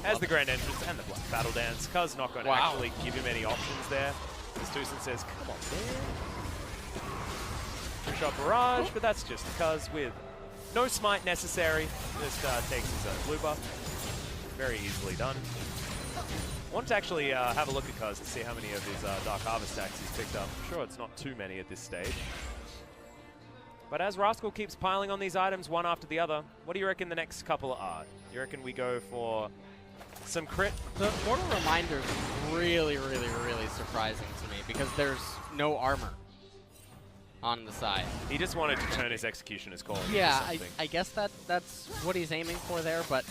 has the Grand Entrance and the Black Battle Dance. Cuz not going to actually give him any options there. As Tucson says, come on, man. Two-shot barrage, but that's just Cuz with no smite necessary. Just takes his blue buff. Very easily done. I want to actually have a look at Cuz to see how many of his Dark Harvest stacks he's picked up. I'm sure it's not too many at this stage. But as Rascal keeps piling on these items one after the other, what do you reckon the next couple are? You reckon we go for some crit? The Mortal Reminder is really, really, really surprising to me because there's no armor on the side. He just wanted to turn his Executioner's Call into yeah, something. I guess that's what he's aiming for there, but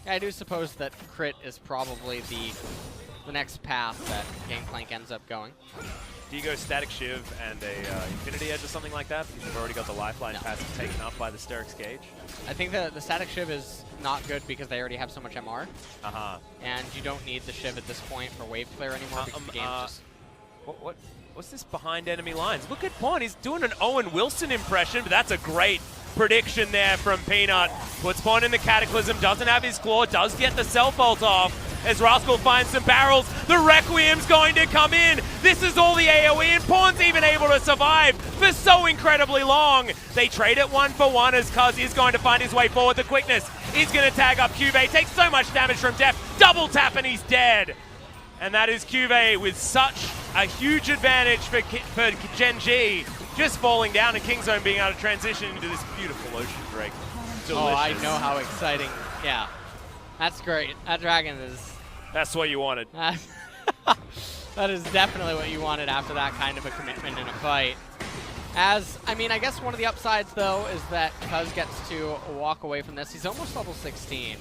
I do suppose that crit is probably the next path that Gangplank ends up going. Do you go Static Shiv and a Infinity Edge or something like that? Because you've already got the Lifeline passive taken up by the Sterix Gauge. I think the Static Shiv is not good because they already have so much MR. And you don't need the Shiv at this point for wave clear anymore because the game's just... What's this behind enemy lines? Look at Pawn. He's doing an Owen Wilson impression, but that's a great prediction there from Peanut. Puts Pawn in the Cataclysm, doesn't have his claw, does get the self-ult off. As Rascal finds some barrels, the Requiem's going to come in. This is all the AoE, and Pawn's even able to survive for so incredibly long. They trade it 1-for-1 as Cuz is going to find his way forward. The quickness is going to tag up Cuvee, takes so much damage from Def, double tap and he's dead. And that is Cuvee with such a huge advantage for Gen G, just falling down and Kingzone being able to transition into this beautiful Ocean Drake. Delicious. Oh, I know how exciting. Yeah. That's great. That dragon is... That's what you wanted. That is definitely what you wanted after that kind of a commitment in a fight. I mean, I guess one of the upsides, though, is that Cuz gets to walk away from this. He's almost level 16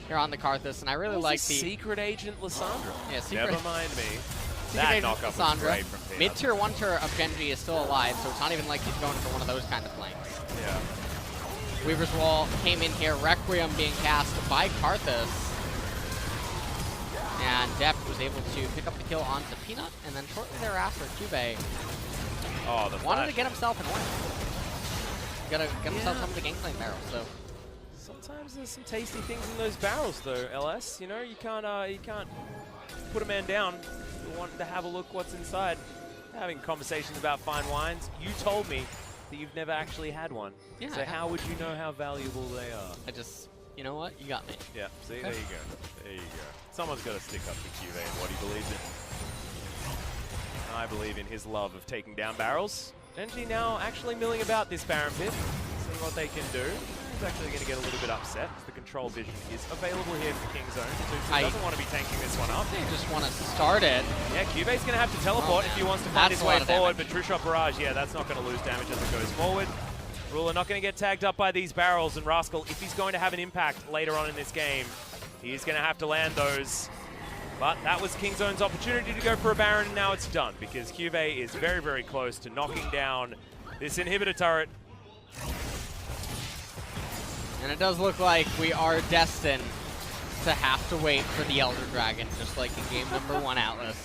here on the Karthus, and I really like the... Secret Agent Lissandra. Yeah, Secret... Never mind me. Secret that Agent knockup Lissandra. was great from Peanut. Mid-tier, 1-tier of Gen G is still alive, so it's not even like he's going for one of those kind of flanks. Yeah. Weaver's Wall came in here, Requiem being cast by Karthus. And Dep was able to pick up the kill onto Peanut, and then shortly thereafter, Cuvee wanted to get himself an orange. Gotta get himself some of the Gangplank barrels, so. Sometimes there's some tasty things in those barrels, though, LS. You know, you can't put a man down. You want to have a look what's inside. Having conversations about fine wines. You told me that you've never actually had one. Yeah, so how would you know how valuable they are? You know what? You got me. Yeah, see, there you go. There you go. Someone's got to stick up to Cuvee and what he believes in. I believe in his love of taking down barrels. Gen G now actually milling about this Baron pit, seeing what they can do. He's actually going to get a little bit upset. The control vision is available here for Kingzone. Tucson doesn't want to be tanking this one up. They just want to start it. Yeah, Cuve's going to have to teleport if he wants to find his way forward, but True Shot Barrage, yeah, that's not going to lose damage as it goes forward. Ruler not going to get tagged up by these barrels, and Rascal, if he's going to have an impact later on in this game, he's going to have to land those. But that was Kingzone's opportunity to go for a Baron, and now it's done, because Cuvee is very, very close to knocking down this inhibitor turret. And it does look like we are destined to have to wait for the Elder Dragon, just like in game number 1 Atlas.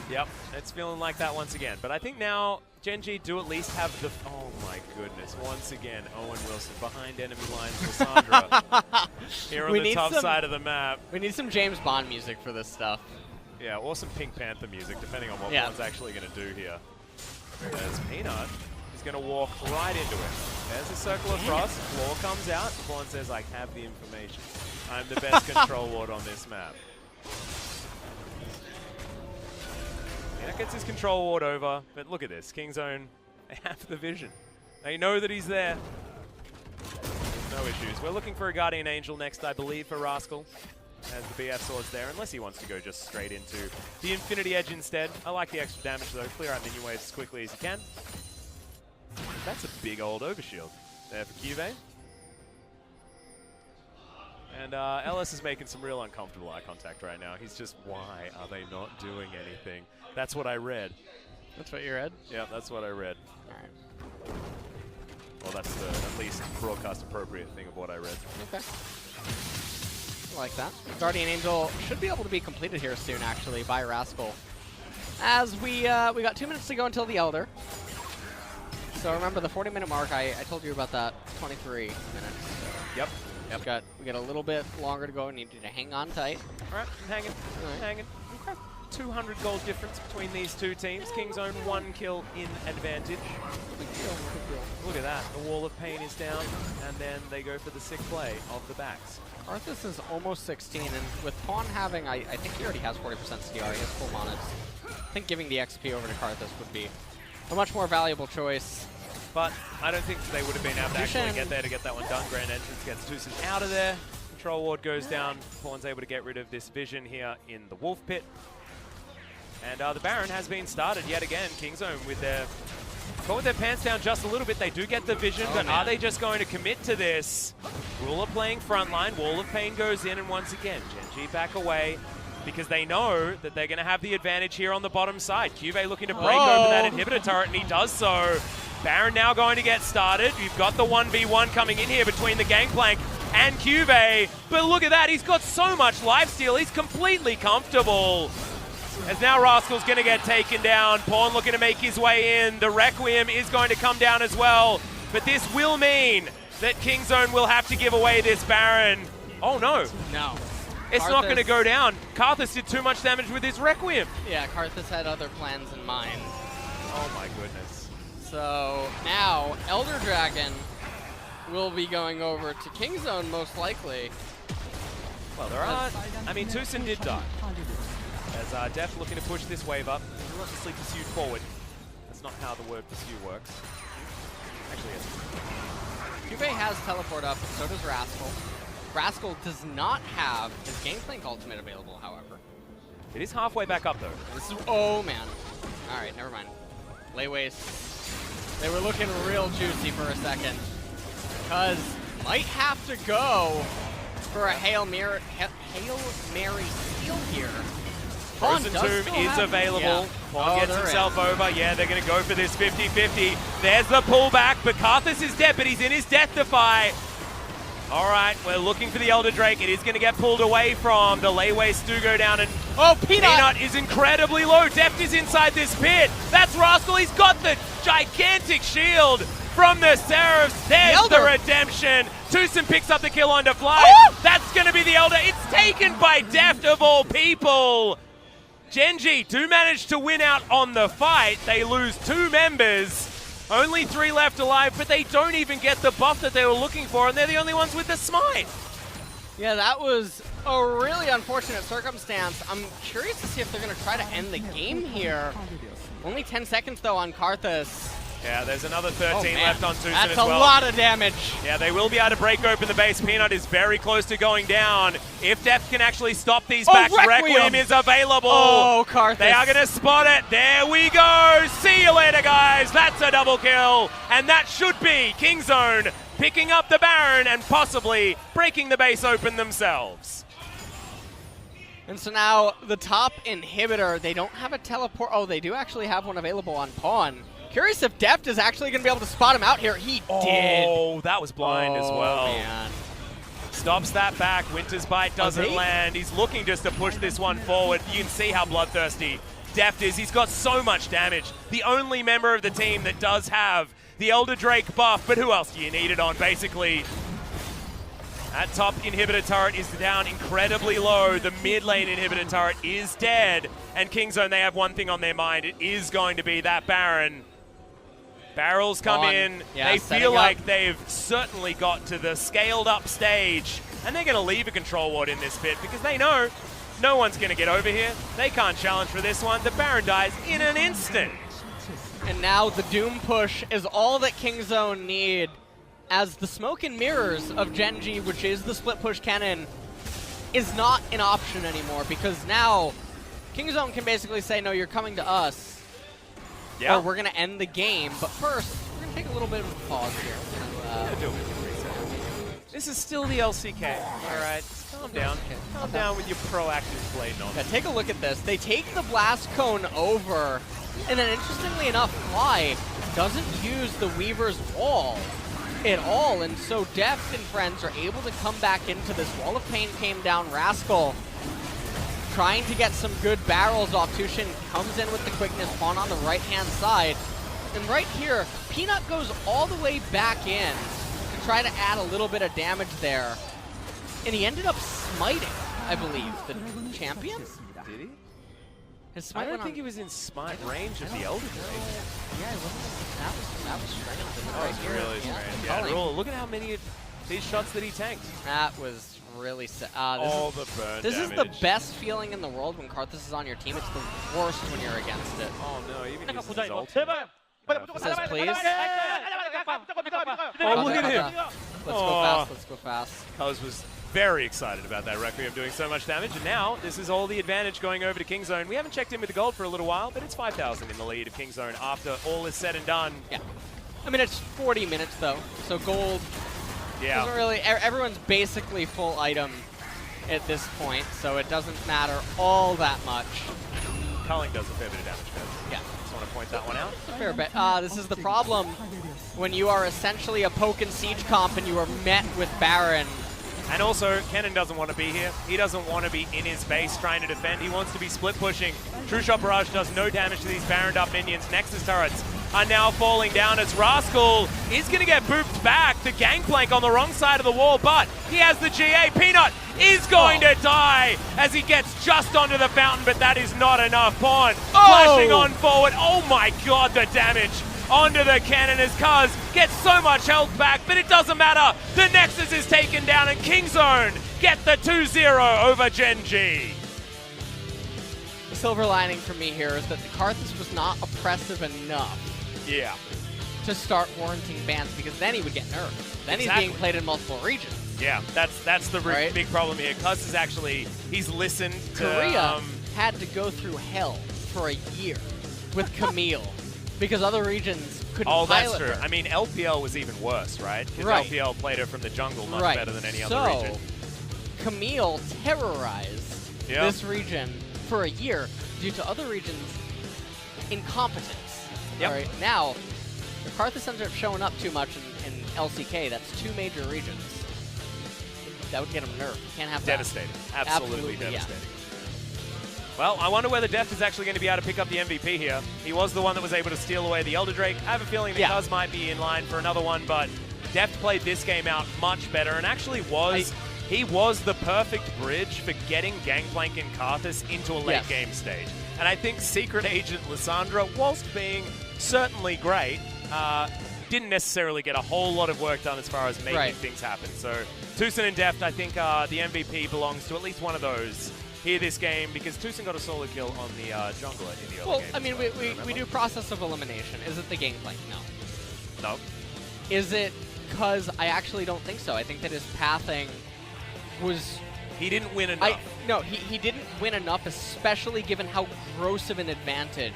Yep, it's feeling like that once again. But I think now Gen G do at least have the... Oh my goodness. Once again, Owen Wilson behind enemy lines, Lissandra. Here on the top side of the map. We need some James Bond music for this stuff. Yeah, or some Pink Panther music, depending on what one's actually going to do here. There's Peanut. He's going to walk right into it. There's a circle of frost. Floor comes out. Vaughn says, I have the information. I'm the best control ward on this map. Peanut gets his control ward over, but look at this. Kingzone, they have the vision. They know that he's there. No issues. We're looking for a Guardian Angel next, I believe, for Rascal. As the BF sword's there, unless he wants to go just straight into the Infinity Edge instead. I like the extra damage though. Clear out minion waves as quickly as you can. That's a big old overshield there for Cuvée. And LS is making some real uncomfortable eye contact right now. He's just, why are they not doing anything? That's what I read. That's what you read? Yeah, that's what I read. Alright. Well, that's the at least broadcast appropriate thing of what I read. Okay. I like that. Guardian Angel should be able to be completed here soon, actually, by Rascal. As we got 2 minutes to go until the Elder. So remember the 40-minute mark. I told you about that. 23 minutes. Yep. We got a little bit longer to go. We need you to hang on tight. All right, I'm hanging. Right. Hanging. Okay. 200 gold difference between these two teams. Kingzone 1 kill in advantage. Big deal. Look at that. The wall of pain is down, and then they go for the sick play of the backs. Arthas is almost 16, and with Pawn having, I think he already has 40% CR, he has full mana. I think giving the XP over to Karthus would be a much more valuable choice. But I don't think they would have been able to actually get there to get that one done. Grand Entrance gets Tucson out of there. Control ward goes down. Pawn's able to get rid of this vision here in the Wolf Pit. And the Baron has been started yet again. Kingzone with their pants down just a little bit. They do get the vision, but are they just going to commit to this? Ruler playing frontline. Wall of Pain goes in, and once again, Gen G back away because they know that they're going to have the advantage here on the bottom side. Cuvée looking to break open that inhibitor turret, and he does so. Baron now going to get started. You've got the 1v1 coming in here between the Gangplank and Cuvée. But look at that, he's got so much lifesteal. He's completely comfortable. As now Rascal's going to get taken down. Pawn looking to make his way in. The Requiem is going to come down as well. But this will mean that Kingzone will have to give away this Baron. Oh no. No. It's not going to go down. Karthus did too much damage with his Requiem. Yeah, Karthus had other plans in mind. Oh my goodness. So now Elder Dragon will be going over to Kingzone most likely. Well, there are. I mean, Tucson did die. As Def looking to push this wave up, relentlessly pursued forward. That's not how the word pursue works. Actually, yes. Cuvée has teleport up, so does Rascal. Rascal does not have his Gangplank ultimate available, however. It is halfway back up, though. This is, oh man. All right, never mind. Layways, they were looking real juicy for a second. Because might have to go for a Hail Mary steal here. Frozen Tomb is available. Yeah. Pawn gets himself over. Yeah, they're going to go for this 50-50. There's the pullback, but Karthus is dead, but he's in his death defy. All right, we're looking for the Elder Drake. It is going to get pulled away from. The layways do go down, and Peanut is incredibly low. Deft is inside this pit. That's Rascal. He's got the gigantic shield from the Seraphs. There's the redemption. Tucson picks up the kill on to fly. Oh! That's going to be the Elder. It's taken by Deft of all people. Gen G do manage to win out on the fight. They lose 2 members. Only 3 left alive, but they don't even get the buff that they were looking for, and they're the only ones with the smite. Yeah, that was a really unfortunate circumstance. I'm curious to see if they're going to try to end the game here. Only 10 seconds, though, on Karthus. Yeah, there's another 13 left on Tucson as well. That's a lot of damage. Yeah, they will be able to break open the base. Peanut is very close to going down. If Deft can actually stop these backs, Requiem is available. Oh, Karthus. They are going to spot it. There we go. See you later, guys. That's a double kill. And that should be Kingzone picking up the Baron and possibly breaking the base open themselves. And so now the top inhibitor, they don't have a teleport. Oh, they do actually have one available on Pawn. Curious if Deft is actually going to be able to spot him out here. He did. Oh, that was blind as well. Man. Stops that back. Winter's Bite doesn't land. He's looking just to push this one forward. You can see how bloodthirsty Deft is. He's got so much damage. The only member of the team that does have the Elder Drake buff, but who else do you need it on, basically? That top inhibitor turret is down incredibly low. The mid lane inhibitor turret is dead. And Kingzone, they have one thing on their mind. It is going to be that Baron. Barrels come in. Yeah, they feel like they've certainly got to the scaled up stage. And they're going to leave a control ward in this pit because they know no one's going to get over here. They can't challenge for this one. The Baron dies in an instant. And now the Doom push is all that Kingzone need, as the smoke and mirrors of Genji, which is the split push cannon, is not an option anymore, because now Kingzone can basically say, no, you're coming to us, or we're going to end the game. But first, we're going to take a little bit of a pause here. This is still the LCK, all right? Calm down. Calm down with your proactive play nonsense. Yeah, take a look at this. They take the blast cone over, and then interestingly enough, Fly doesn't use the Weaver's wall at all, and so Deft and friends are able to come back into this. Wall of Pain came down. Rascal trying to get some good barrels off. Tushin comes in with the quickness pawn on the right-hand side. And right here, Peanut goes all the way back in to try to add a little bit of damage there. And he ended up smiting, I believe, the champion? Did he? His smite I don't think he was in smite range of the Elder Drake. Yeah, that was strange. That was really strange. Yeah, Rule, look at how many of these shots that he tanked. That was really sad. All the burn This damage. is the best feeling in the world when Karthus is on your team. It's the worst when you're against it. Oh no, even uses his ult. It says please. Oh, look at him. Let's go fast, let's go fast. Cuz was very excited about that Requiem doing so much damage, and now this is all the advantage going over to Kingzone. We haven't checked in with the gold for a little while, but it's 5,000 in the lead of Kingzone after all is said and done. Yeah. I mean, it's 40 minutes though, so gold doesn't really, everyone's basically full item at this point, so it doesn't matter all that much. Culling does a fair bit of damage, guys. Yeah. Just want to point that one out. A fair bit. This is the problem when you are essentially a poke and siege comp and you are met with Baron. And also, Kennen doesn't want to be here. He doesn't want to be in his base trying to defend. He wants to be split pushing. True Shot Barrage does no damage to these Baroned up minions. Nexus turrets are now falling down as Rascal is going to get booped back. The Gangplank on the wrong side of the wall, but he has the GA. Peanut is going to die as he gets just onto the fountain, but that is not enough. Pawn flashing on forward. Oh my god, the damage onto the cannon as Kuz gets so much health back, but it doesn't matter. The Nexus is taken down and Kingzone get the 2-0 over Genji. The silver lining for me here is that the Karthus was not oppressive enough to start warranting bans, because then he would get nerfed. Then he's being played in multiple regions. Yeah, that's the big problem here. Kuz is actually, he's listened to... Korea had to go through hell for a year with Camille. Because other regions couldn't pilot that's true. her. I mean, LPL was even worse, right? Because LPL played her from the jungle much better than any other region. So, Camille terrorized this region for a year due to other regions' incompetence. All right, now, if Karthus ends up showing up too much in LCK, that's 2 major regions. That would get him nerfed. Can't have that. Devastating. Absolutely devastating. Yeah. Well, I wonder whether Deft is actually going to be able to pick up the MVP here. He was the one that was able to steal away the Elder Drake. I have a feeling that Kuz might be in line for another one, but Deft played this game out much better and actually he was the perfect bridge for getting Gangplank and Karthus into a late game stage. And I think Secret Agent Lissandra, whilst being certainly great, didn't necessarily get a whole lot of work done as far as making things happen. So Tucson and Deft, I think the MVP belongs to at least one of those here this game, because Tucson got a solo kill on the jungler in the early game. Well, I mean, we do process of elimination. Is it the Gangplank? No. No. Is it because I actually don't think so. I think that his pathing was... He didn't win enough. No, he didn't win enough, especially given how gross of an advantage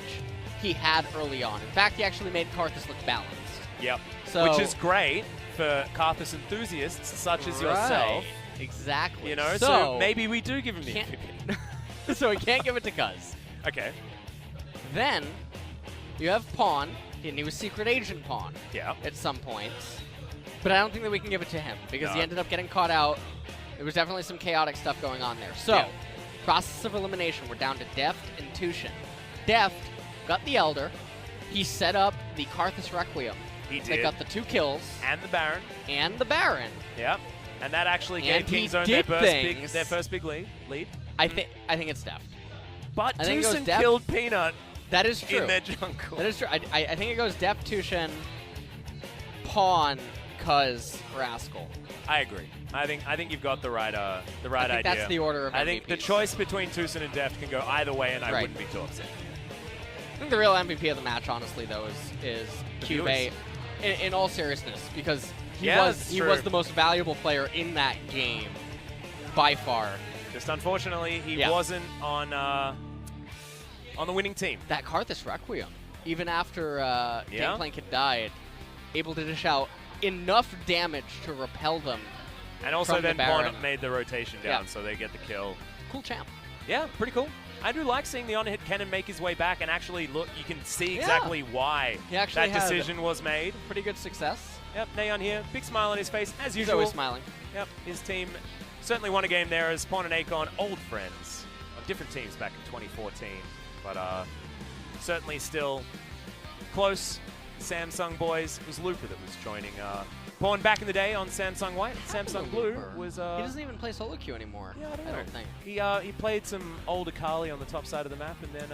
he had early on. In fact, he actually made Karthus look balanced. Yep. So, which is great for Karthus enthusiasts such as yourself. Exactly. You know, so maybe we do give him the MVP. So we can't give it to Kuz. Okay. Then you have Pawn, and he was Secret Agent Pawn at some points. But I don't think that we can give it to him, because he ended up getting caught out. There was definitely some chaotic stuff going on there. So, process of elimination, we're down to Deft and Tushin. Deft got the Elder. He set up the Karthus Requiem. He They did. got the 2 kills. And the Baron. And the Baron. Yep. And that actually And gave he Kingzone did their first big lead. I think it's Deft. But I think it goes Tucson Deft. killed Peanut That is true. in their jungle. That is true. I think it goes Deft, Tushin, Pawn, Cuz, Rascal. I agree. I think you've got the right I think idea. that's the order of MVPs. I think the choice between Tucson and Deft can go either way, and I Right. wouldn't be too upset. I think the real MVP of the match, honestly, though, is Cube. In all seriousness, because he was the most valuable player in that game by far. Just unfortunately, he wasn't on the winning team. That Karthus Requiem, even after Gangplank had died, able to dish out enough damage to repel them. And also from then the Baron. Bond made the rotation down, so they get the kill. Cool champ. Yeah, pretty cool. I do like seeing the on-hit cannon make his way back, and actually, look, you can see exactly why He actually that had decision was made. Pretty good success. Yep, Neon here, big smile on his face, as He's usual. always smiling. Yep, his team certainly won a game there as Pawn and Akon, old friends on different teams back in 2014, but certainly still close. Samsung boys, it was Looper that was joining Pawn back in the day on Samsung White. Samsung Blue was... he doesn't even play solo queue anymore. Yeah, I don't think. He played some old Akali on the top side of the map and then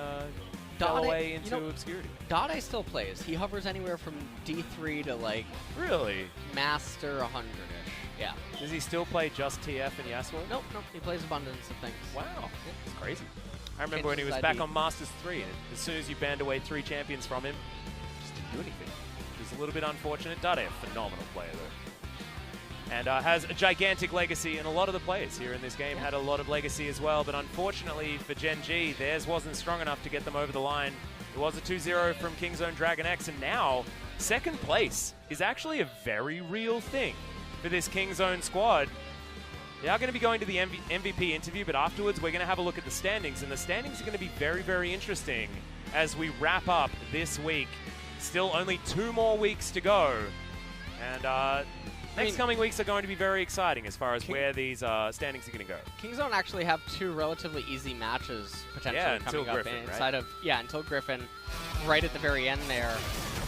fell away into obscurity. Dade still plays. He hovers anywhere from D3 to like Really? Master 100-ish. Yeah. Does he still play just TF and Yasuo? Nope. He plays abundance of things. Wow, it's crazy. I remember when he was back on Masters 3, and as soon as you banned away 3 champions from him, just didn't do anything. Which is a little bit unfortunate. Dade, a phenomenal player though. And has a gigantic legacy, and a lot of the players here in this game had a lot of legacy as well, but unfortunately for Gen G, theirs wasn't strong enough to get them over the line. It was a 2-0 from Kingzone DragonX, and now second place is actually a very real thing for this Kingzone squad. They are going to be going to the MVP interview, but afterwards we're going to have a look at the standings, and the standings are going to be very, very interesting as we wrap up this week. Still only 2 more weeks to go, and next coming weeks are going to be very exciting as far as where these standings are going to go. Kingzone actually have 2 relatively easy matches potentially coming up Griffin, inside of until Griffin. Right at the very end there,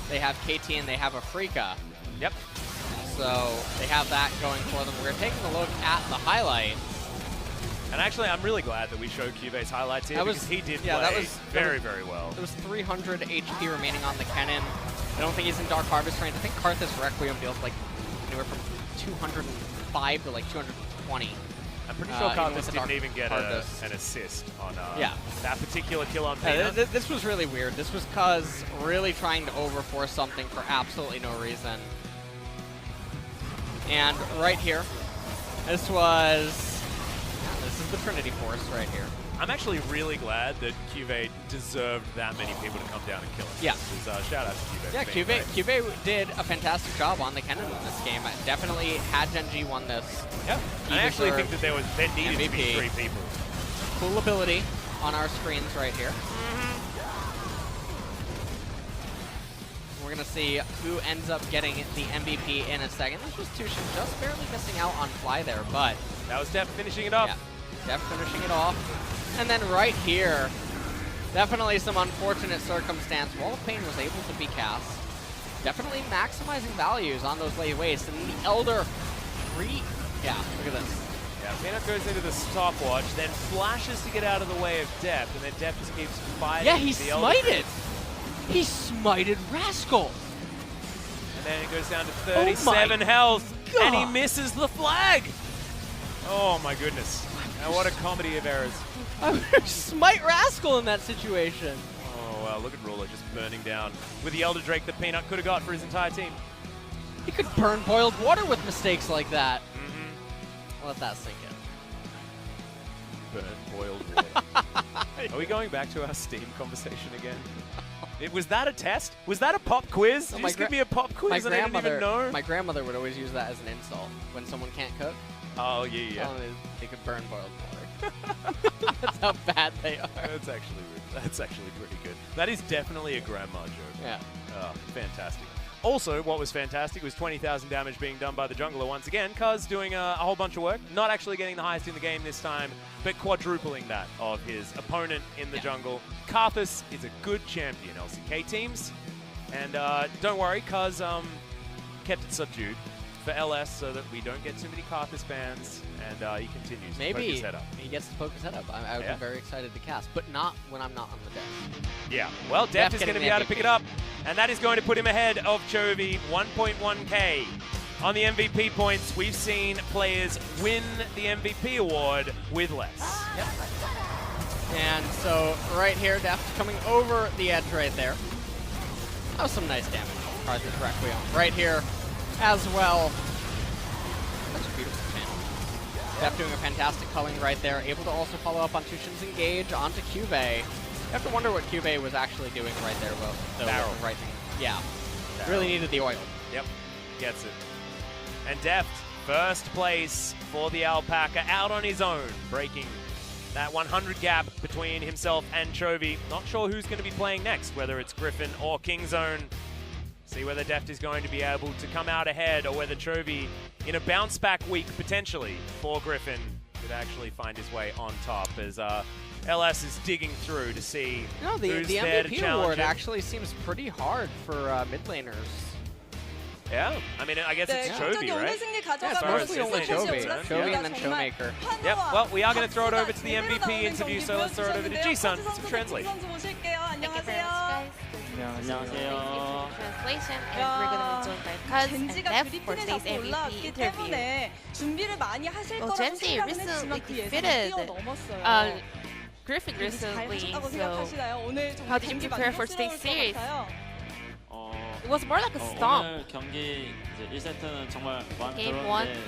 they have KT and they have Afrika. Yep. So they have that going for them. We're taking a look at the highlights. And actually, I'm really glad that we showed Cube's highlights here because he did play very, very well. There was 300 HP remaining on the cannon. I don't think he's in Dark Harvest range. I think Karthus Requiem deals like anywhere from 205 to like 220. I'm pretty sure Karthus didn't even get an assist on that particular kill on Peanut. This was really weird. This was Cuz really trying to overforce something for absolutely no reason. And right here, this is the Trinity Force right here. I'm actually really glad that Cube deserved that many people to come down and kill him. Yeah. Shout out to Cube. Yeah, Cube did a fantastic job on the cannon in this game. Definitely, had Gen G won this. Yep. I actually think that there needed MVP. to be 3 people. Cool ability on our screens right here. We're going to see who ends up getting the MVP in a second. This was Tushin just barely missing out on Fly there, but... That was Def finishing it off. Yeah, Def finishing it off. And then right here, definitely some unfortunate circumstance. Wall of Pain was able to be cast. Definitely maximizing values on those late wastes. And the Elder yeah, look at this. Yeah, Peanut goes into the stopwatch, then flashes to get out of the way of Def, and then Def just keeps fighting. Yeah, he smited. He smited Rascal. And then it goes down to 37 health, and he misses the flag. Oh my goodness. Now what a comedy of errors. Smite Rascal in that situation. Oh wow, look at Ruler just burning down with the Elder Drake that Peanut could have got for his entire team. He could burn boiled water with mistakes like that. Let that sink in. Burn boiled water. Are we going back to our Steam conversation again? Was that a test? Was that a pop quiz? Did you just give me a pop quiz and I didn't even know? My grandmother would always use that as an insult when someone can't cook. Oh, yeah. They could burn boiled water. That's how bad they are. That's actually pretty good. That is definitely a grandma joke. Yeah. Oh, fantastic. Also, what was fantastic was 20,000 damage being done by the jungler once again. Cuz doing a whole bunch of work, not actually getting the highest in the game this time, but quadrupling that of his opponent in the jungle. Karthus is a good champion, LCK teams. And don't worry, Cuz kept it subdued for LS so that we don't get too many Karthus bans, and he continues to poke his head up. He gets to poke his head up. I would be very excited to cast, but not when I'm not on the deck. Yeah, well, Deft is going to be able to pick it up, and that is going to put him ahead of Chovy, 1.1k. On the MVP points, we've seen players win the MVP award with less. Yep. And so right here, Deft coming over the edge right there. That was some nice damage. Karthus Requiem right here as well. That's a beautiful channel. Deft doing a fantastic culling right there. Able to also follow up on Tushin's engage onto Cuvee. You have to wonder what Cuvee was actually doing right there. Well, Barrel. Right thing. Yeah. Barrel. Really needed the oil. Yep, gets it. And Deft, first place for the Alpaca, out on his own, breaking that 100 gap between himself and Chovy. Not sure who's going to be playing next, whether it's Griffin or Kingzone. See whether Deft is going to be able to come out ahead, or whether Chovy, in a bounce back week potentially for Griffin, could actually find his way on top as LS is digging through to see who's there to MVP challenge award him. actually seems pretty hard for mid laners. Yeah, I mean, I guess it's Chovy, right? Yeah, it's mostly only Chovy. Chovy and then Showmaker. Yep, well, we are going to throw it over to the MVP interview, so let's throw it over to Ji-sun to translate. Thank you very much, guys. 안녕하세요. Translation, and we're going to be joined by Cuz and Deft for today's MVP interview. Well, Genji recently defeated Griffin recently, so how did you prepare for today's series? It was more like a stomp. 오늘 경기 이제 1세트는 정말 마음에 Game 1, 들었는데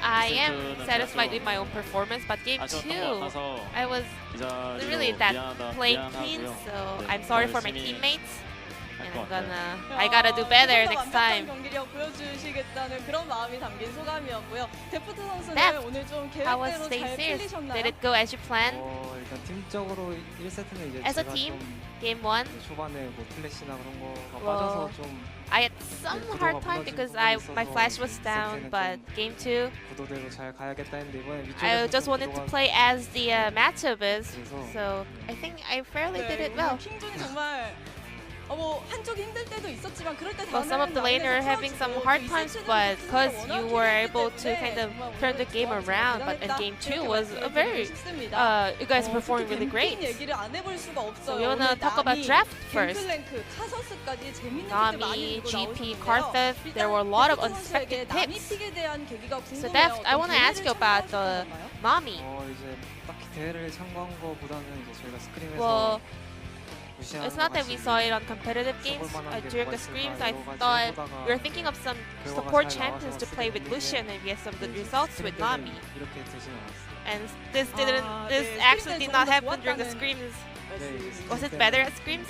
I am satisfied with my own performance, but game 2, I was really that playing clean, so I'm sorry for my teammates. And I gotta do better next time. Deft, how was today's series? Did it go as you planned? 일단 팀적으로 1세트는 이제 As a 제가 team, 좀 game 1, 초반에 뭐 플래시나 그런 거가 Well, 빠져서 좀 I had some hard time because my flash was down, but game 2, 구도대로 잘 가야겠다 했는데 이번에 I 위쪽에서 just wanted to play as the matchup is, so I think I fairly did it well. Well, some of the laner are having some hard times, but because you were able to kind of turn the game around, but in game 2 was a very, you guys performed really great. So we wanna talk about draft first. Nami, GP, Karthus, there were a lot of unexpected picks. So Deft, I wanna ask you about the Nami. 이제 딱히 대회를 참고한 거보다는 이제 저희가 스크림에서 Well, it's not that we saw it on competitive games. During the screams, I thought we were thinking of some support champions to play with Lucian and get some good results with Nami. 이렇게 되진 않았어요. And this actually did not happen during the screams. Was it better at screams?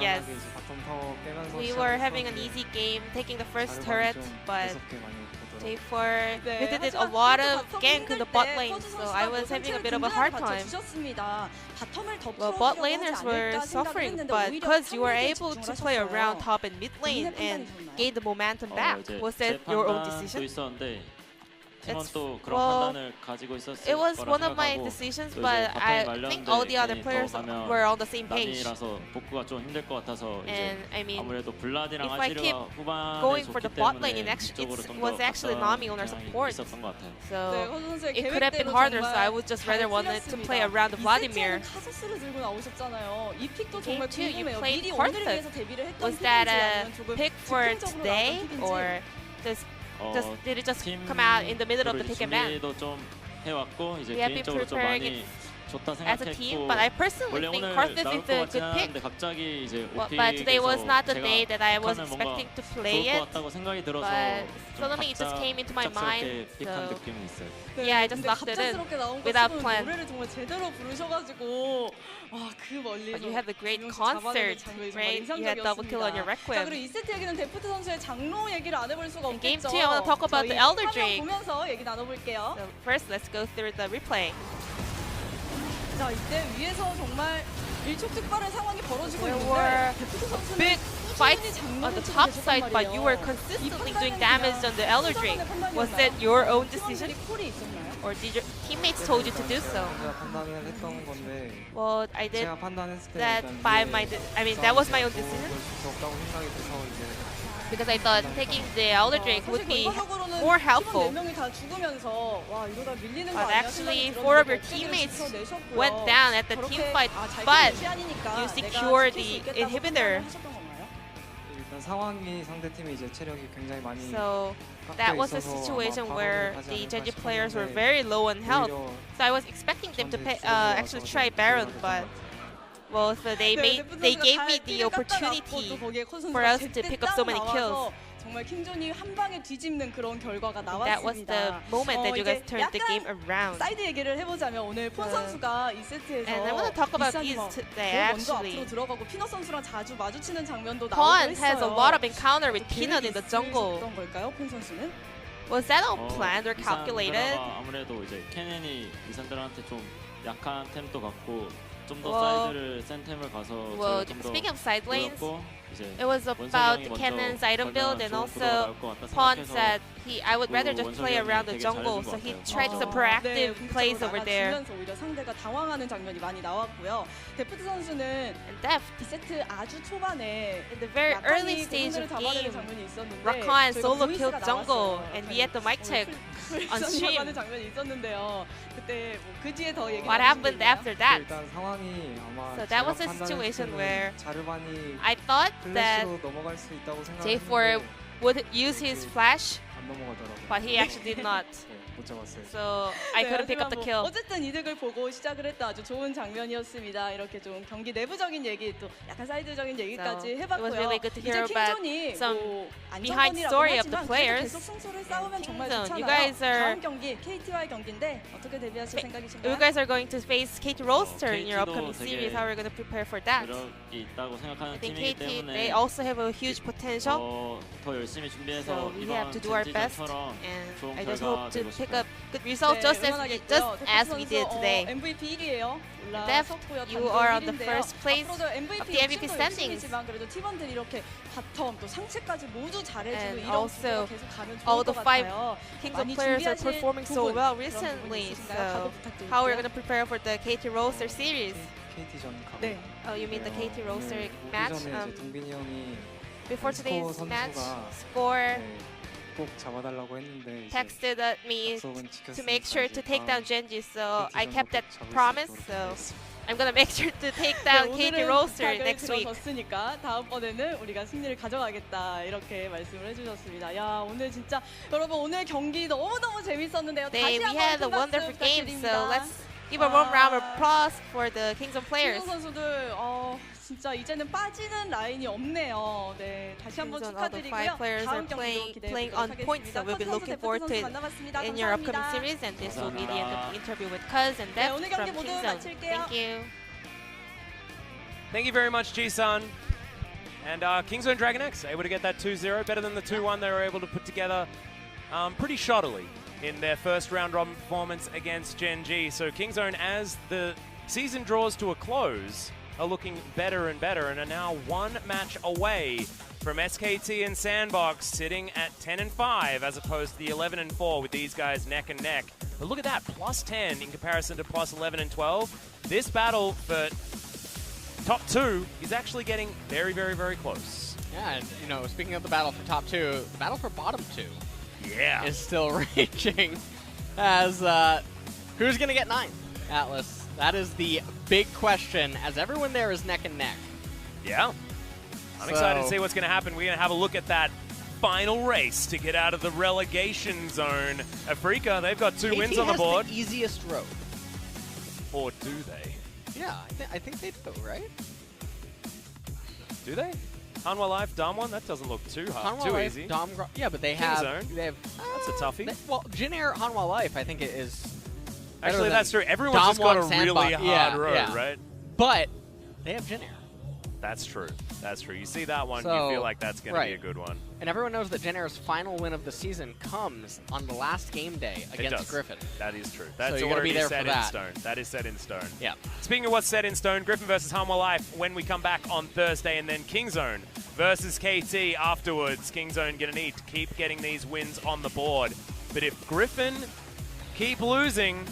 Yes. 이제 바텀 타워 깨면서 We were having an easy game, taking the first turret, but we did a lot of gank in the bot lane, so I was having a bit of a hard time. Well, bot laners were suffering, but because you were able to play around top and mid lane and gain the momentum back, was that your own decision? Well, it was one of my decisions, but I think all the other players were on the same page. And I mean, if I keep going for the bot lane, it was actually Nami on our support. So it could have been harder, so I would just rather wanted to play around Vladimir. Game 2, you played Karthus. Was that a pick for today, or did it just come out in the middle of the pick and ban? We have been preparing it as a team, but I personally think Karthus is a good pick. But today was not the day that I was expecting to play it, but suddenly it just came into my mind, so yeah, I just locked it in without plan. But you had a great concert, right? You had double kill on your Requiem. In game 2, I want to talk about the Elder Drake. So first, let's go through the replay. There were big fights on the top side, but you were consistently doing damage on the Elder Drake. Was that your own decision? Or did your teammates told you to do so? 제가 판단을 했던 건데 Well, I did 제가 판단했을 때 that 일단 by 이게 my, I mean, that was my own 싸움이 decision. 그럴 수 없다고 생각이 돼서 이제 Because I thought taking the Elder Drake would be more helpful. But actually, 4 of your teammates went down at the team fight, but you secured the inhibitor. 일단 상황이 상대팀이 이제 체력이 굉장히 많이 So that was a situation where the Genji players were very low on health. So I was expecting them to actually try Baron, but well, so they gave me the opportunity for us to pick up so many kills. 정말 킹존이 한 방에 뒤집는 그런 결과가 That was the 나왔습니다. moment that you guys turned the game around. 사이드 얘기를 해보자면 오늘 폰 선수가 이 세트에서 And I want to talk about these today 먼저 actually. 앞으로 들어가고 피넛 선수랑 자주 마주치는 장면도 나오고 Pon 했어요. has a lot of encounter with Peanut in the jungle. 어떤 걸까요, 폰 선수는? Was that all planned or calculated? 리산드라가 아무래도 이제 케넨이 리산드라한테 좀 약한 템도 같고 좀 더 Well, 사이드를 센 템을 가서 Well, 좀더 speaking of side lanes, 보였고 이제 it was about the Cannon's item build, and also Pon said I would rather just play around the jungle, so he tried some proactive plays over there. 오히려 상대가 당황하는 장면이 많이 나왔고요. 데프트 선수는 And Deft, 이 세트 아주 초반에 in the very early stage of game, 장면이 있었는데 Rakan 저희가 solo 보이스가 killed jungle, 나왔어요. and we had the mic check on stream. 하는 장면이 있었는데요. 그때 그 뒤에 더 얘기 What happened after that? 일단 상황이 아마 So that 제가 was a 판단했을 situation 때는 where 자르반이 I thought that 플래시로 넘어갈 수 있다고 J4 생각했는데 would use his flash, 안 넘어가더라고요. but he actually did not. 네, 못 잡았어요. So I couldn't pick up the kill. 어쨌든 이득을 보고 시작을 했다. 아주 좋은 장면이었습니다. 이렇게 좀 경기 내부적인 얘기 또 약간 사이드적인 얘기까지 So, 해봤고요. it was really good to 이제 hear about 킹존이 some 뭐 behind 안정권이라고 story of the 하지만 players. 계속 승수를 싸우면 정말 Kingzone, 좋잖아요. you guys are- 다음 경기 KT와의 경기인데 어떻게 데뷔하실 생각이신가요? You guys are going to face KT Roaster in your KT 도 upcoming 되게 series. How are you going to prepare for that? 매력이 있다고 I 생각하는 think 팀이기 KT, 때문에 they also have a huge potential. 더 열심히 준비해서 So we have 이번 to do our best, 젠지전처럼 and 좋은 I just 결과 hope to 되고 pick 싶어요. up good results just as we did today. MVP 1위예요. Deft, you are on the first place of the MVP standings. 지만 그래도 팀원들이 이렇게 바텀 또 상체까지 모두 잘해주고 And 이런 also, 구도가 계속 가면 좋을 all 것 the 5 같아요. Kingdom 많이 players are 준비하실 performing so 부분, well 그런 부분이 recently. 있으신가요? So 다들 부탁드릴게요. how are you going to prepare for the KT Roaster series? KT전 가고. 네. Oh, you mean the KT Roaster 오늘 match? 오기 전에 이제 동빈이 형이 Before 스코어 today's 선수가 match, Score 네, 꼭 잡아달라고 했는데 이제 texted at me 약속은 to make sure to take down Genji, so I KT전도 kept that 꼭 잡을 수 promise. 있도록 So 하겠습니다. I'm gonna make sure to take down KT Roaster next week. 들어줬으니까 다음번에는 우리가 승리를 가져가겠다 이렇게 말씀을 해주셨습니다. 야 오늘 진짜 여러분 오늘 경기 너무너무 재밌었는데요. They, 다시 we 한번 had a 큰 박수 wonderful game, so 부탁드립니다. let's give a warm round of applause for the Kingdom players. 킹존 선수들 진짜 이제는 빠지는 라인이 없네요. 네 다시 한번 Kingdom, all the 축하드리고요. 5 players 다음 are 경기도 playing on 기대해보도록 points, so 하겠습니다. we'll be 컷 선수, looking 데프트 forward to 선수 it 만나봤습니다. in your upcoming 감사합니다. series, and this will be the end of the 감사합니다. interview with Cuz and Deft 오늘 from 경기 모두 Kingdom. 마칠게요. Thank you. Thank you very much, Ji-sun. And Kingzone DragonX able to get that 2-0, better than the 2-1 they were able to put together pretty shoddily in their first round robin performance against Gen G. So Kingzone, as the season draws to a close, are looking better and better and are now one match away from SKT and Sandbox, sitting at 10-5 as opposed to the 11-4 with these guys neck and neck. But look at that, plus 10 in comparison to plus 11 and 12. This battle for top 2 is actually getting very, very, very close. Yeah, and you know, speaking of the battle for top 2, the battle for bottom 2 Yeah. is still raging. As who's gonna get 9? Atlas. That is the big question, as everyone there is neck and neck. Yeah. I'm excited to see what's going to happen. We're going to have a look at that final race to get out of the relegation zone. Afrika, they've got 2 wins on the board. The easiest road. Or do they? Yeah, I think they do, right? Do they? Hanwha Life, Damwon? That doesn't look too hard, Hanwha too Life, easy. yeah, but they Kingzone. have. That's a toughie. Well, Jin Air Hanwha Life, I think it is. better Actually, than that's true. Everyone's just got a Damwon, really Sandbox. hard road, yeah. right? But they have Jin Air. That's true. That's true. You see that one, So, you feel like that's going to be a good one. And everyone knows that Gen Air's final win of the season comes on the last game day against Griffin. That is true. That's you're gonna be already there set for in that. stone. That is set in stone. Yeah. Speaking of what's set in stone, Griffin versus Harmwell Life when we come back on Thursday, and then Kingzone versus KT afterwards. Kingzone going to need to keep getting these wins on the board. But if Griffin keep losing,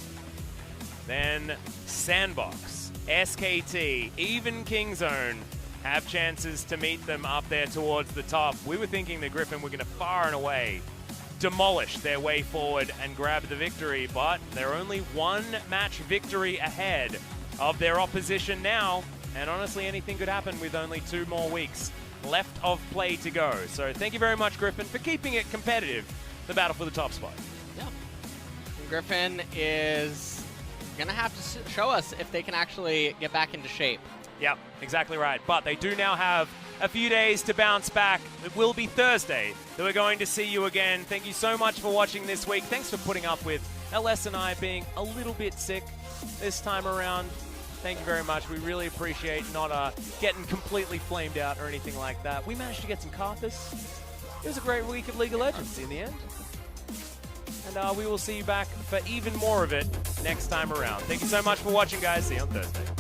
then Sandbox, SKT, even Kingzone have chances to meet them up there towards the top. We were thinking that Griffin were going to far and away demolish their way forward and grab the victory, but they're only one match victory ahead of their opposition now, and honestly anything could happen with only 2 more weeks left of play to go. So thank you very much, Griffin, for keeping it competitive, the battle for the top spot. Yeah. And Griffin is going to have to show us if they can actually get back into shape. Yep, exactly right. But they do now have a few days to bounce back. It will be Thursday that we're going to see you again. Thank you so much for watching this week. Thanks for putting up with LS and I being a little bit sick this time around. Thank you very much. We really appreciate not getting completely flamed out or anything like that. We managed to get some Carthus. It was a great week of League of Legends in the end. And we will see you back for even more of it next time around. Thank you so much for watching, guys. See you on Thursday.